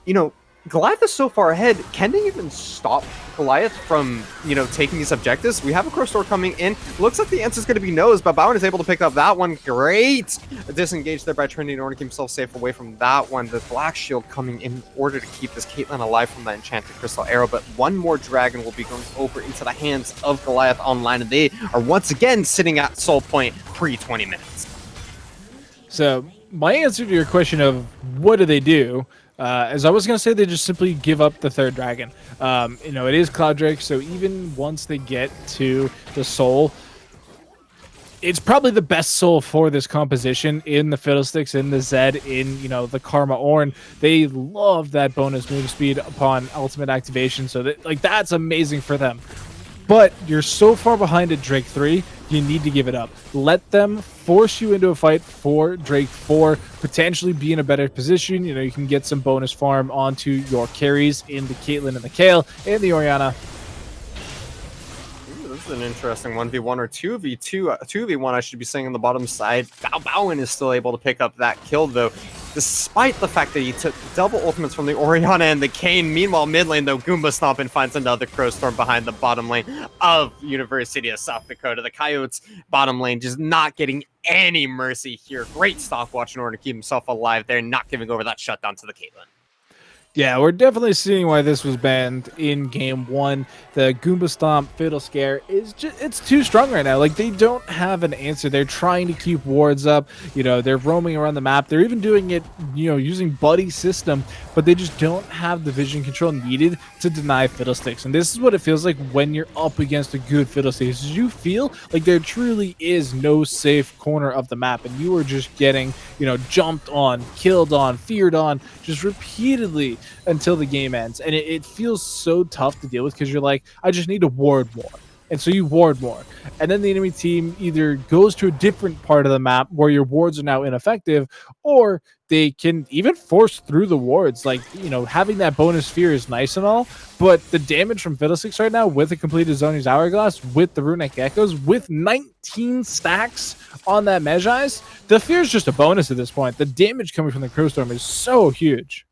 you know, Goliath is so far ahead. Can they even stop Goliath from, you know, taking these objectives? We have a Crow Store coming in. Looks like the answer is going to be no, but Bowen is able to pick up that one. Great disengage there by Trinity in order to keep himself safe away from that one. The Black Shield coming in order to keep this Caitlyn alive from that Enchanted Crystal Arrow, but one more Dragon will be going over into the hands of Goliath Online, and they are once again sitting at Soul Point pre-20 minutes. So my answer to your question of what do they do, as I was going to say, they just simply give up the third dragon. You know, it is Cloud Drake, so even once they get to the soul, it's probably the best soul for this composition in the Fiddlesticks, in the Zed, in, you know, the Karma Ornn. They love that bonus move speed upon ultimate activation, so that, like, that's amazing for them. But you're so far behind at Drake 3, you need to give it up. Let them force you into a fight for Drake 4, potentially be in a better position. You know, you can get some bonus farm onto your carries in the Caitlyn and the Kayle and the Orianna. Ooh, this is an interesting 1v1 or 2v2. 2v1, I should be saying, on the bottom side. Bowen is still able to pick up that kill, though, despite the fact that he took double ultimates from the Orianna and the Kayn. Meanwhile, mid lane, though, Goomba Stompin finds another Crow Storm behind the bottom lane of University of South Dakota. The Coyotes bottom lane just not getting any mercy here. Great stopwatch in order to keep himself alive there, not giving over that shutdown to the Caitlyn. Yeah, we're definitely seeing why this was banned in game 1. The Goomba Stomp Fiddle Scare is just, it's too strong right now. Like, they don't have an answer. They're trying to keep wards up. You know, they're roaming around the map. They're even doing it, you know, using buddy system, but they just don't have the vision control needed to deny Fiddlesticks. And this is what it feels like when you're up against a good Fiddlesticks. You feel like there truly is no safe corner of the map, and you are just getting, you know, jumped on, killed on, feared on, just repeatedly until the game ends. And it feels so tough to deal with, because you're like, I just need to ward more. And so you ward more. And then the enemy team either goes to a different part of the map where your wards are now ineffective, or they can even force through the wards. Like, you know, having that bonus fear is nice and all, but the damage from Fiddlesticks right now, with a completed Zoni's Hourglass, with the Runic Echoes, with 19 stacks on that Mejai's, the fear is just a bonus at this point. The damage coming from the Crowstorm is so huge.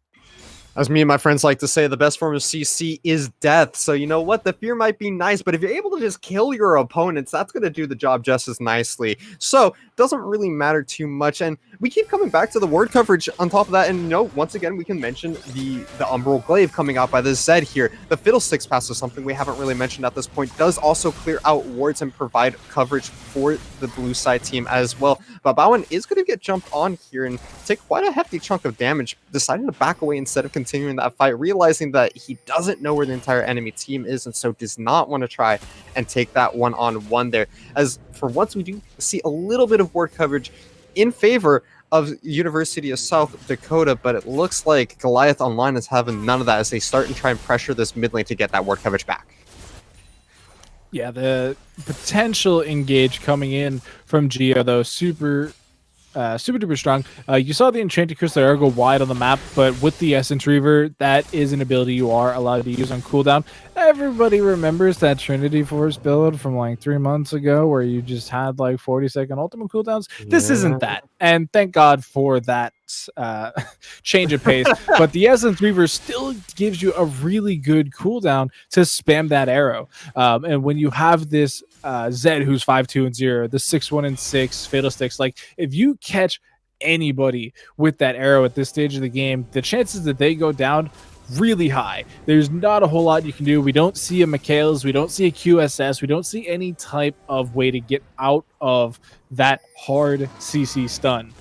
As me and my friends like to say, the best form of CC is death. So you know what? The fear might be nice, but if you're able to just kill your opponents, that's going to do the job just as nicely. So it doesn't really matter too much. And we keep coming back to the ward coverage on top of that. And you know, once again, we can mention the Umbral Glaive coming out by the Zed here. The Fiddlesticks pass is something we haven't really mentioned at this point. Does also clear out wards and provide coverage for the blue side team as well. But Bowen is going to get jumped on here and take quite a hefty chunk of damage, deciding to back away instead of continuing that fight, realizing that he doesn't know where the entire enemy team is, and so does not want to try and take that one-on-one there. As for once, we do see a little bit of ward coverage in favor of University of South Dakota, but it looks like Goliath Online is having none of that as they start and try and pressure this mid lane to get that ward coverage back. Yeah, the potential engage coming in from Geo, though, super duper strong. You saw the Enchanted Crystal Arrow go wide on the map, but with the Essence Reaver, that is an ability you are allowed to use on cooldown. Everybody remembers that Trinity Force build from like 3 months ago where you just had like 40-second ultimate cooldowns. This isn't that, and thank God for that change of pace. But the Essence Reaver still gives you a really good cooldown to spam that arrow. And when you have this Zed who's 5-2 and 0, the 6-1 and 6 Fiddlesticks, like, if you catch anybody with that arrow at this stage of the game, the chances that they go down really high. There's not a whole lot you can do. We don't see a Michaela's, we don't see a QSS, we don't see any type of way to get out of that hard CC stun.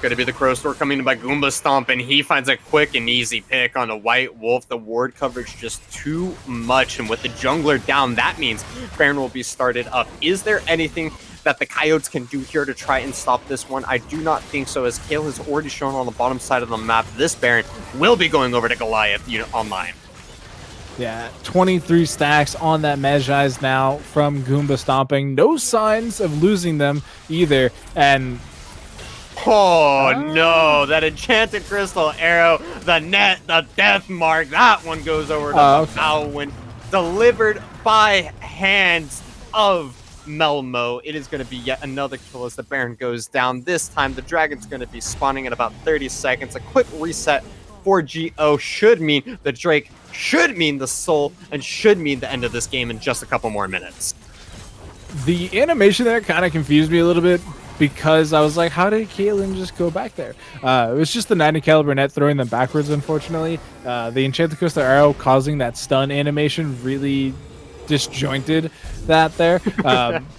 Going to be the Crow Store coming in by Goomba Stomp, and he finds a quick and easy pick on a White Wolf. The ward coverage just too much, and with the jungler down, that means Baron will be started up. Is there anything that the Coyotes can do here to try and stop this one? I do not think so, as Kayle has already shown on the bottom side of the map. This Baron will be going over to Goliath online. Yeah, 23 stacks on that Mejai's now from Goomba Stomping. No signs of losing them either, and Oh no, that enchanted crystal arrow, the net, the death mark, that one goes over to the foul win, delivered by hands of Melmo. It is going to be yet another kill as the Baron goes down. This time the Dragon's going to be spawning in about 30 seconds. A quick reset for GO should mean the Drake, should mean the Soul, and should mean the end of this game in just a couple more minutes. The animation there kind of confused me a little bit, because I was like, how did Caitlyn just go back there? It was just the 90 caliber net throwing them backwards, unfortunately. The Enchanted Crystal Arrow causing that stun animation really disjointed that there.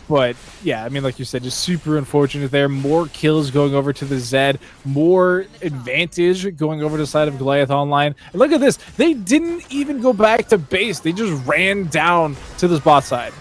But yeah, I mean, like you said, just super unfortunate there. More kills going over to the Zed, more advantage going over to the side of Goliath Online. And look at this. They didn't even go back to base. They just ran down to this bot side.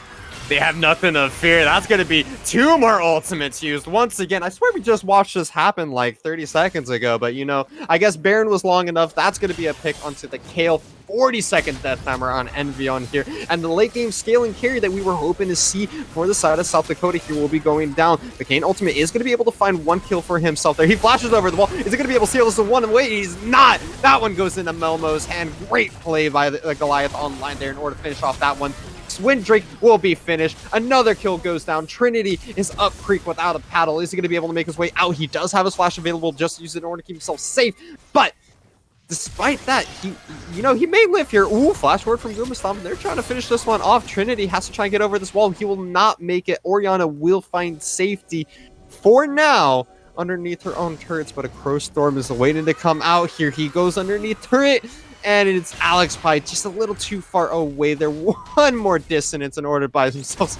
They have nothing to fear. That's going to be 2 more ultimates used. Once again, I swear we just watched this happen like 30 seconds ago, but you know, I guess Baron was long enough. That's going to be a pick onto the Kale. 40-second death timer on Envy on here, and the late game scaling carry that we were hoping to see for the side of South Dakota here will be going down. The Kane ultimate is going to be able to find 1 kill for himself there. He flashes over the wall. Is he going to be able to seal this in 1? Wait, he's not. That one goes into Melmo's hand. Great play by the Goliath Online there in order to finish off that one. Swin Drake will be finished. Another kill goes down. Trinity is up creek without a paddle. Is he going to be able to make his way out? He does have his flash available, just to use it in order to keep himself safe, but despite that, he may live here. Ooh, flash word from Goomba Stomp. They're trying to finish this one off. Trinity has to try and get over this wall. He will not make it. Oriana will find safety for now underneath her own turrets, but a Crow Storm is waiting to come out here. He goes underneath turret, and it's Alex Pie just a little too far away there. 1 more dissonance in order to buy themselves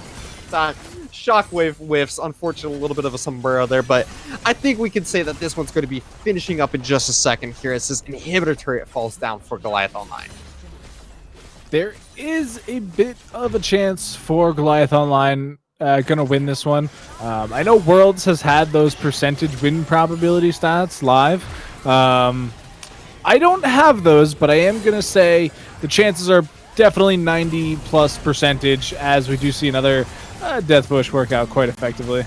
time. Shockwave whiffs. Unfortunately, a little bit of a sombrero there, but I think we can say that this one's going to be finishing up in just a second here as this inhibitor turret falls down for Goliath Online. There is a bit of a chance for Goliath Online gonna win this one. I know Worlds has had those percentage win probability stats live. I don't have those, but I am gonna say the chances are definitely 90+%, as we do see another Death Bush work out quite effectively.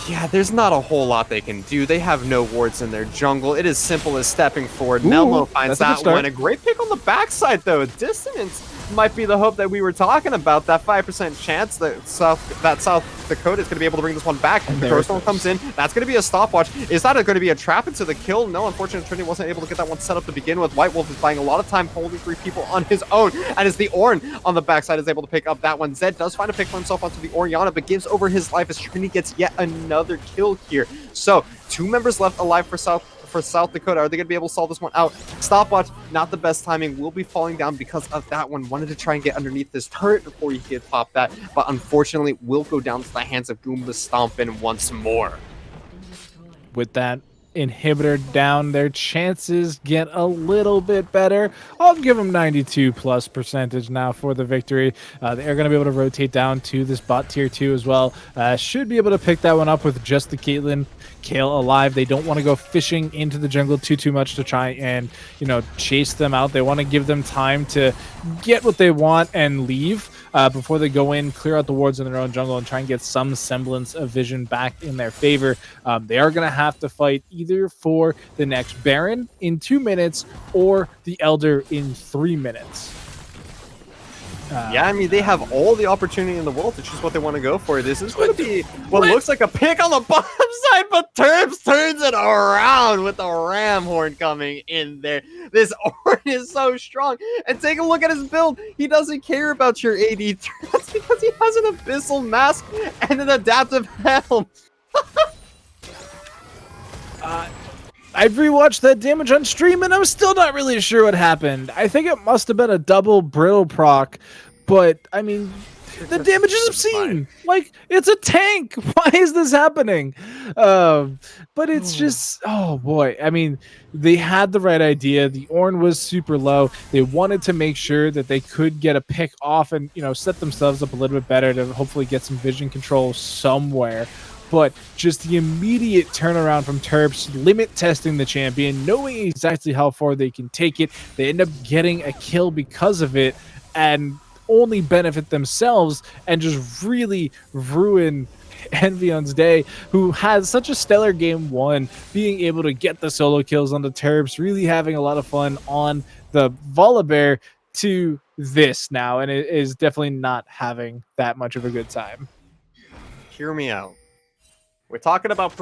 Yeah, there's not a whole lot they can do. They have no wards in their jungle. It is simple as stepping forward. Melmo finds that one. A great pick on the backside, though. Dissonance might be the hope that we were talking about. That 5% chance that South Dakota is going to be able to bring this one back. The Crow Storm comes in. That's going to be a stopwatch. Is that going to be a trap into the kill? No, unfortunately, Trinity wasn't able to get that one set up to begin with. White Wolf is buying a lot of time, holding 3 people on his own. And as the Ornn on the backside is able to pick up that one, Zed does find a pick for himself onto the Oriana, but gives over his life as Trinity gets yet another kill here. So 2 members left alive for South Dakota. Are they going to be able to solve this one out? Stopwatch, not the best timing, will be falling down because of that one. Wanted to try and get underneath this turret before he could pop that, but unfortunately will go down to the hands of Goomba Stompin once more. With that inhibitor down, their chances get a little bit better. I'll give them 92+% now for the victory. They're going to be able to rotate down to this bot tier 2 as well. Should be able to pick that one up with just the Caitlyn Kale alive. They don't want to go fishing into the jungle too much to try and, you know, chase them out. They want to give them time to get what they want and leave before they go in, clear out the wards in their own jungle, and try and get some semblance of vision back in their favor. They are going to have to fight either for the next Baron in 2 minutes or the Elder in 3 minutes. Yeah, I mean, they have all the opportunity in the world to choose what they want to go for. This is going to be what looks like a pick on the bottom side, but Terps turns it around with the ram horn coming in there. This Ornn is so strong. And take a look at his build. He doesn't care about your AD. That's because he has an Abyssal Mask and an Adaptive Helm. I've rewatched that damage on stream, and I'm still not really sure what happened. I think it must have been a double brittle proc, but, I mean, the damage is obscene. Like, it's a tank. Why is this happening? But it's just, oh, boy. I mean, they had the right idea. The Ornn was super low. They wanted to make sure that they could get a pick off and, you know, set themselves up a little bit better to hopefully get some vision control somewhere. But just the immediate turnaround from Terps, limit testing the champion, knowing exactly how far they can take it. They end up getting a kill because of it and only benefit themselves and just really ruin Envyon's day, who has such a stellar game one, being able to get the solo kills on the Terps, really having a lot of fun on the Volibear, to this now, and it is definitely not having that much of a good time. Hear me out. We're talking about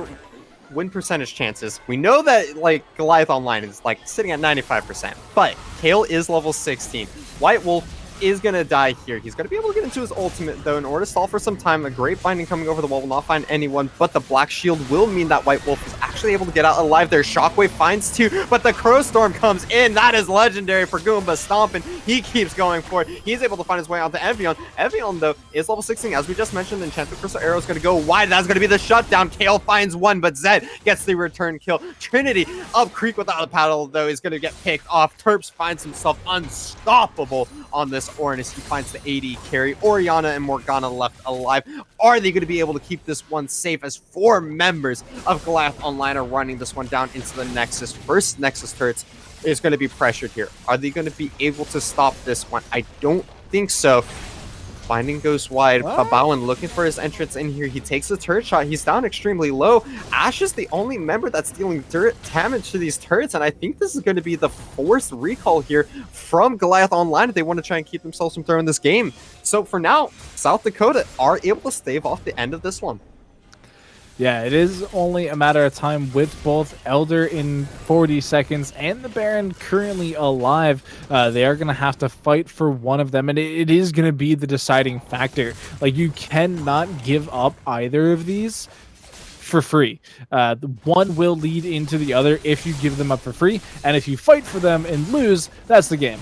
win percentage chances. We know that like Goliath Online is like sitting at 95%, but Kale is level 16. White Wolf is going to die here. He's going to be able to get into his ultimate, though, in order to stall for some time. A great binding coming over the wall will not find anyone, but the Black Shield will mean that White Wolf is actually able to get out alive there. Shockwave finds two, but the Crow Storm comes in. That is legendary for Goomba stomping. He keeps going for it. He's able to find his way onto Envyon. Envyon, though, is level 16. As we just mentioned, the Enchanted Crystal Arrow is going to go wide. That's going to be the shutdown. Kale finds one, but Zed gets the return kill. Trinity up Creek without a paddle, though, is going to get picked off. Terps finds himself unstoppable on this Ornus. He finds the AD carry. Oriana and Morgana left alive. Are they going to be able to keep this one safe, as 4 members of Goliath Online are running this one down into the Nexus? First Nexus turrets is going to be pressured here. Are they going to be able to stop this one? I don't think so. Binding goes wide. Pabawan looking for his entrance in here. He takes a turret shot. He's down extremely low. Ash is the only member that's dealing damage to these turrets, and I think this is going to be the 4th recall here from Goliath Online if they want to try and keep themselves from throwing this game. So for now, South Dakota are able to stave off the end of this one. Yeah, it is only a matter of time with both Elder in 40 seconds and the Baron currently alive. They are going to have to fight for one of them, and it is going to be the deciding factor. Like, you cannot give up either of these for free. One will lead into the other if you give them up for free, and if you fight for them and lose, that's the game.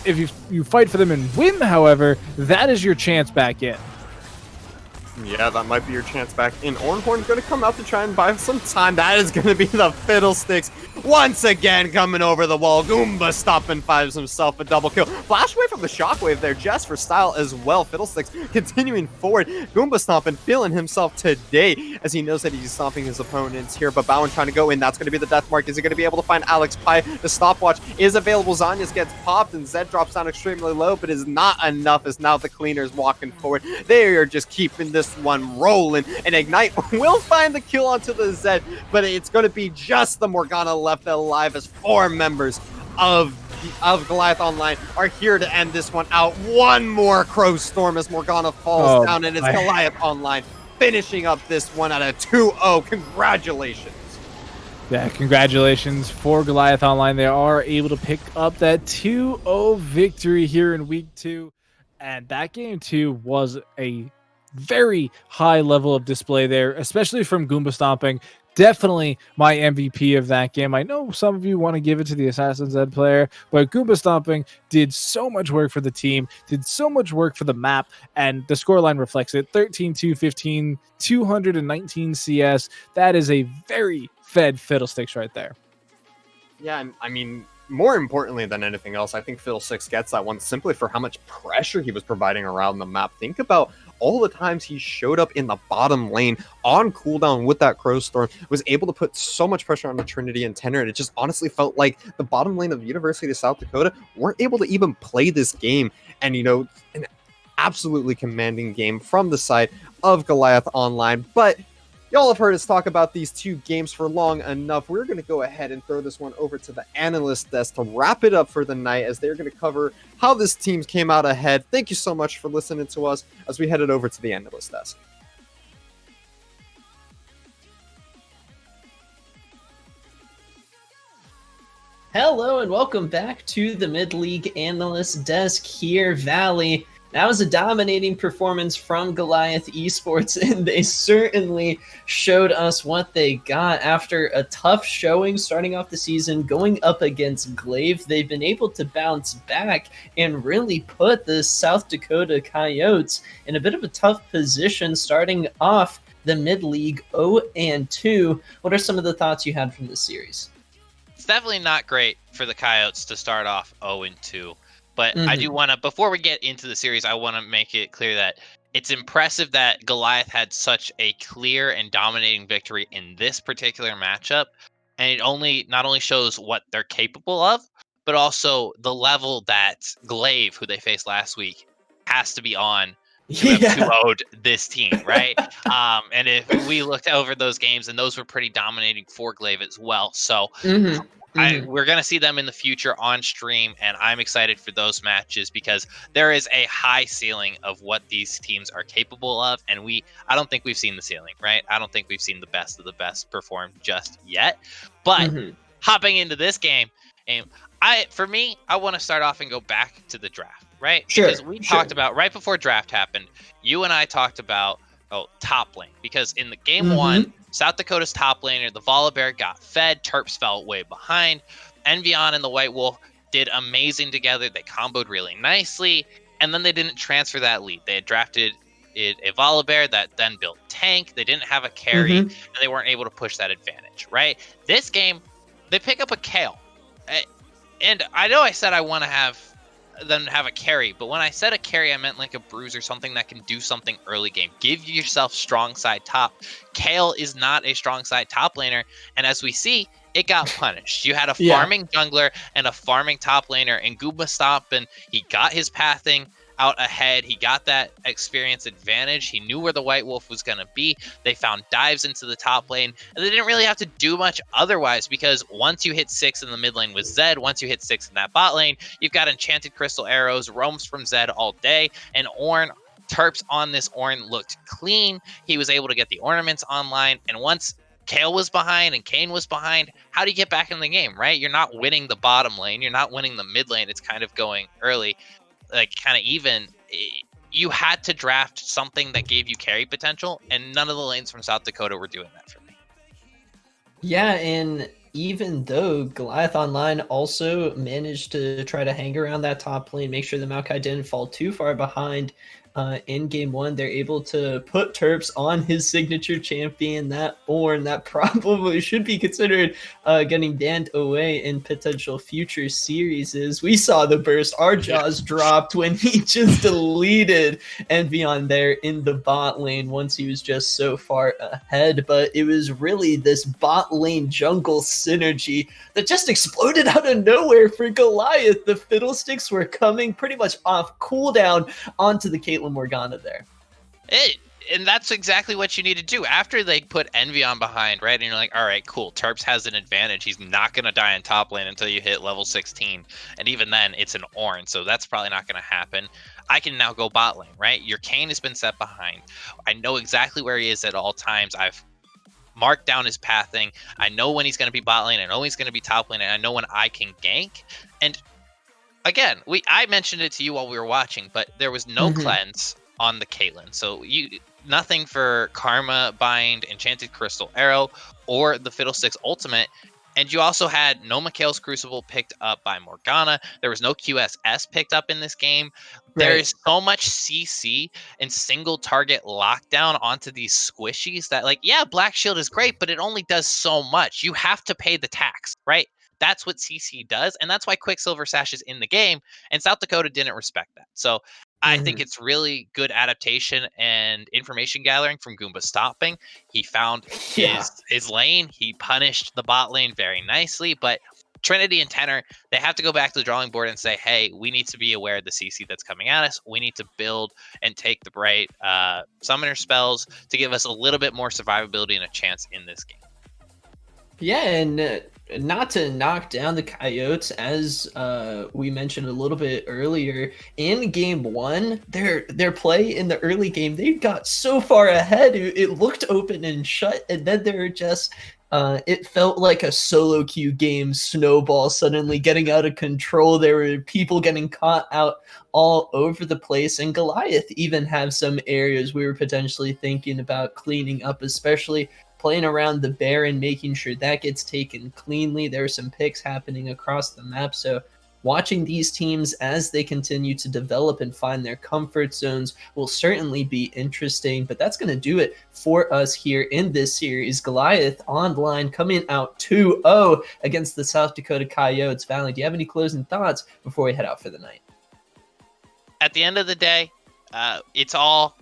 If you fight for them and win, however, that is your chance back in. Yeah, that might be your chance back in. Ornhorn's going to come out to try and buy some time. That is going to be the Fiddlesticks once again coming over the wall. Goomba stopping finds himself a double kill. Flash away from the Shockwave there just for style as well. Fiddlesticks continuing forward. Goomba stomping, feeling himself today as he knows that he's stomping his opponents here. But Bowen trying to go in. That's going to be the death mark. Is he going to be able to find Alex Pie? The stopwatch is available. Zanyas gets popped and Zed drops down extremely low, but is not enough as now the Cleaners walking forward. They are just keeping this one rolling, and Ignite will find the kill onto the Zed, but it's going to be just the Morgana left alive as 4 members of Goliath Online are here to end this one out. One more Crow Storm as Morgana falls down, and it's Goliath Online finishing up this one at a 2-0. Congratulations. Yeah, congratulations for Goliath Online. They are able to pick up that 2-0 victory here in week 2, and that game 2 was a very high level of display there, especially from Goomba Stomping. Definitely my MVP of that game. I know some of you want to give it to the Assassin's Ed player, but Goomba Stomping did so much work for the team, did so much work for the map, and the scoreline reflects it. 13-2-15, 219 CS. That is a very fed Fiddlesticks right there. Yeah, I mean, more importantly than anything else, I think Fiddlesticks gets that one simply for how much pressure he was providing around the map. Think about all the times he showed up in the bottom lane on cooldown with that Crow Storm, was able to put so much pressure on the Trinity and Tenor, and it just honestly felt like the bottom lane of University of South Dakota weren't able to even play this game. And, you know, an absolutely commanding game from the side of Goliath Online. But y'all have heard us talk about these 2 games for long enough. We're going to go ahead and throw this one over to the analyst desk to wrap it up for the night, as they're going to cover how this team came out ahead. Thank you so much for listening to us as we headed over to the analyst desk. Hello and welcome back to the Mid-League Analyst Desk here, Valley. That was a dominating performance from Goliath Esports, and they certainly showed us what they got. After a tough showing starting off the season, going up against Glaive, they've been able to bounce back and really put the South Dakota Coyotes in a bit of a tough position starting off the Mid-League 0-2. What are some of the thoughts you had from this series? It's definitely not great for the Coyotes to start off 0-2. But I do want to, before we get into the series, I want to make it clear that it's impressive that Goliath had such a clear and dominating victory in this particular matchup. And it not only shows what they're capable of, but also the level that Glaive, who they faced last week, has to be on to have Yeah. 2-0'd this team, right? And if we looked over those games, and those were pretty dominating for Glaive as well. So we're going to see them in the future on stream, and I'm excited for those matches because there is a high ceiling of what these teams are capable of, and I don't think we've seen the ceiling, right? I don't think we've seen the best of the best perform just yet. But hopping into this game, for me, I want to start off and go back to the draft, right? Because we talked about right before draft happened, you and I talked about top lane, because in the game one, South Dakota's top laner, the Volibear, got fed. Terps fell way behind. Envion and the White Wolf did amazing together. They comboed really nicely, and then they didn't transfer that lead. They had drafted a Volibear that then built tank. They didn't have a carry, and they weren't able to push that advantage, right? This game, they pick up a Kale. And I know I said I want to have them have a carry, but when I said a carry, I meant like a bruise or something that can do something early game. Give yourself strong side top. Kale is not a strong side top laner, and as we see, it got punished. You had a farming jungler and a farming top laner, and Goomba stopped, and he got his pathing out ahead. He got that experience advantage. He knew where the White Wolf was going to be. They found dives into the top lane, and they didn't really have to do much otherwise, because once you hit 6 in the mid lane with Zed, once you hit 6 in that bot lane, you've got enchanted crystal arrows, roams from Zed all day, and Ornn, Terps on this Ornn looked clean. He was able to get the ornaments online, and once Kale was behind and Kane was behind, how do you get back in the game, right? You're not winning the bottom lane. You're not winning the mid lane. It's kind of going early, like kind of even. You had to draft something that gave you carry potential, and none of the lanes from South Dakota were doing that for me. Yeah, and even though Goliath Online also managed to try to hang around that top lane, make sure the Maokai didn't fall too far behind in game one, they're able to put Terps on his signature champion, that Ornn, that probably should be considered getting banned away in potential future series. We saw the burst, our jaws dropped when he just deleted Envion there in the bot lane once he was just so far ahead. But it was really this bot lane jungle synergy that just exploded out of nowhere for Goliath. The Fiddlesticks were coming pretty much off cooldown onto the Caitlyn Morgana there. And that's exactly what you need to do. After they put Envion behind, right, and you're like, all right, cool, Terps has an advantage. He's not going to die in top lane until you hit level 16. And even then, it's an Ornn, so that's probably not going to happen. I can now go bot lane, right? Your Kane has been set behind. I know exactly where he is at all times. I've marked down his pathing. I know when he's going to be bot lane. I know he's going to be top lane. And I know when I can gank. And again, I mentioned it to you while we were watching, but there was no cleanse on the Caitlyn. So nothing for Karma Bind, Enchanted Crystal Arrow, or the Fiddlesticks Ultimate. And you also had no Mikhail's Crucible picked up by Morgana. There was no QSS picked up in this game. There is so much CC and single target lockdown onto these squishies that, like, yeah, Black Shield is great, but it only does so much. You have to pay the tax, right? That's what CC does, and that's why Quicksilver Sash is in the game, and South Dakota didn't respect that. So I think it's really good adaptation and information gathering from Goomba stopping. He found his lane. He punished the bot lane very nicely, but Trinity and Tenor, they have to go back to the drawing board and say, hey, we need to be aware of the CC that's coming at us. We need to build and take the bright summoner spells to give us a little bit more survivability and a chance in this game. Yeah, and not to knock down the Coyotes, as we mentioned a little bit earlier, in game one, their play in the early game, they got so far ahead, it looked open and shut, and then they're just, it felt like a solo queue game snowball suddenly getting out of control. There were people getting caught out all over the place, and Goliath even have some areas we were potentially thinking about cleaning up, especially playing around the Baron, making sure that gets taken cleanly. There are some picks happening across the map, so watching these teams as they continue to develop and find their comfort zones will certainly be interesting. But that's going to do it for us here in this series. Goliath Online coming out 2-0 against the South Dakota Coyotes. Valley, do you have any closing thoughts before we head out for the night? At the end of the day, it's all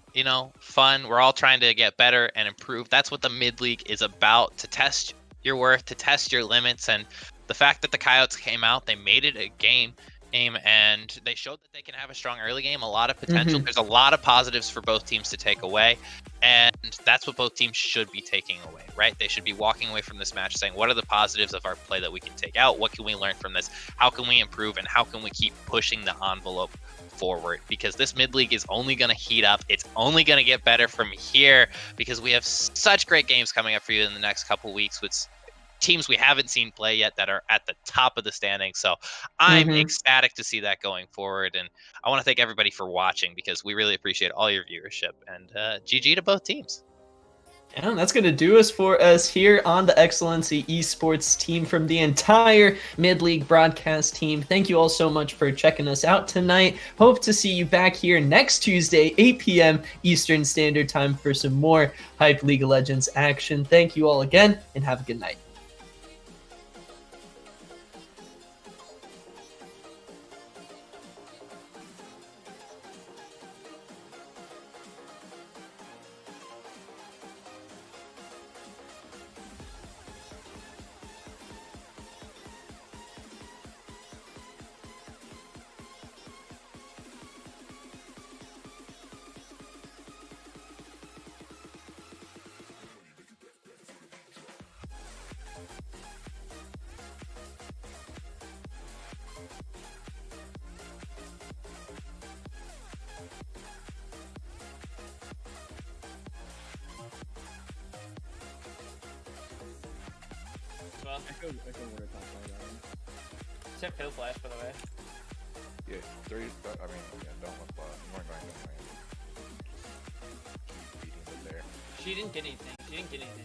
fun. We're all trying to get better and improve. That's what the mid-league is about, to test your worth, to test your limits. And the fact that the Coyotes came out, they made it a game. game, and they showed that they can have a strong early game, a lot of potential. There's a lot of positives for both teams to take away, and that's what both teams should be taking away, right? They should be walking away from this match saying, what are the positives of our play that we can take out? What can we learn from this? How can we improve, and how can we keep pushing the envelope forward? Because this mid league is only going to heat up. It's only going to get better from here, because we have such great games coming up for you in the next couple weeks with teams we haven't seen play yet that are at the top of the standings. So I'm ecstatic to see that going forward. And I want to thank everybody for watching, because we really appreciate all your viewership. And GG to both teams. Yeah, that's going to do us for us here on the XLNC Esports team from the entire Mid-League broadcast team. Thank you all so much for checking us out tonight. Hope to see you back here next Tuesday, 8 p.m. Eastern Standard Time for some more hype League of Legends action. Thank you all again, and have a good night. Except Phil Flash, by the way. Yeah, three. I mean, yeah, don't look loud. You weren't going to win. Keep beating it there. She didn't get anything. She didn't get anything.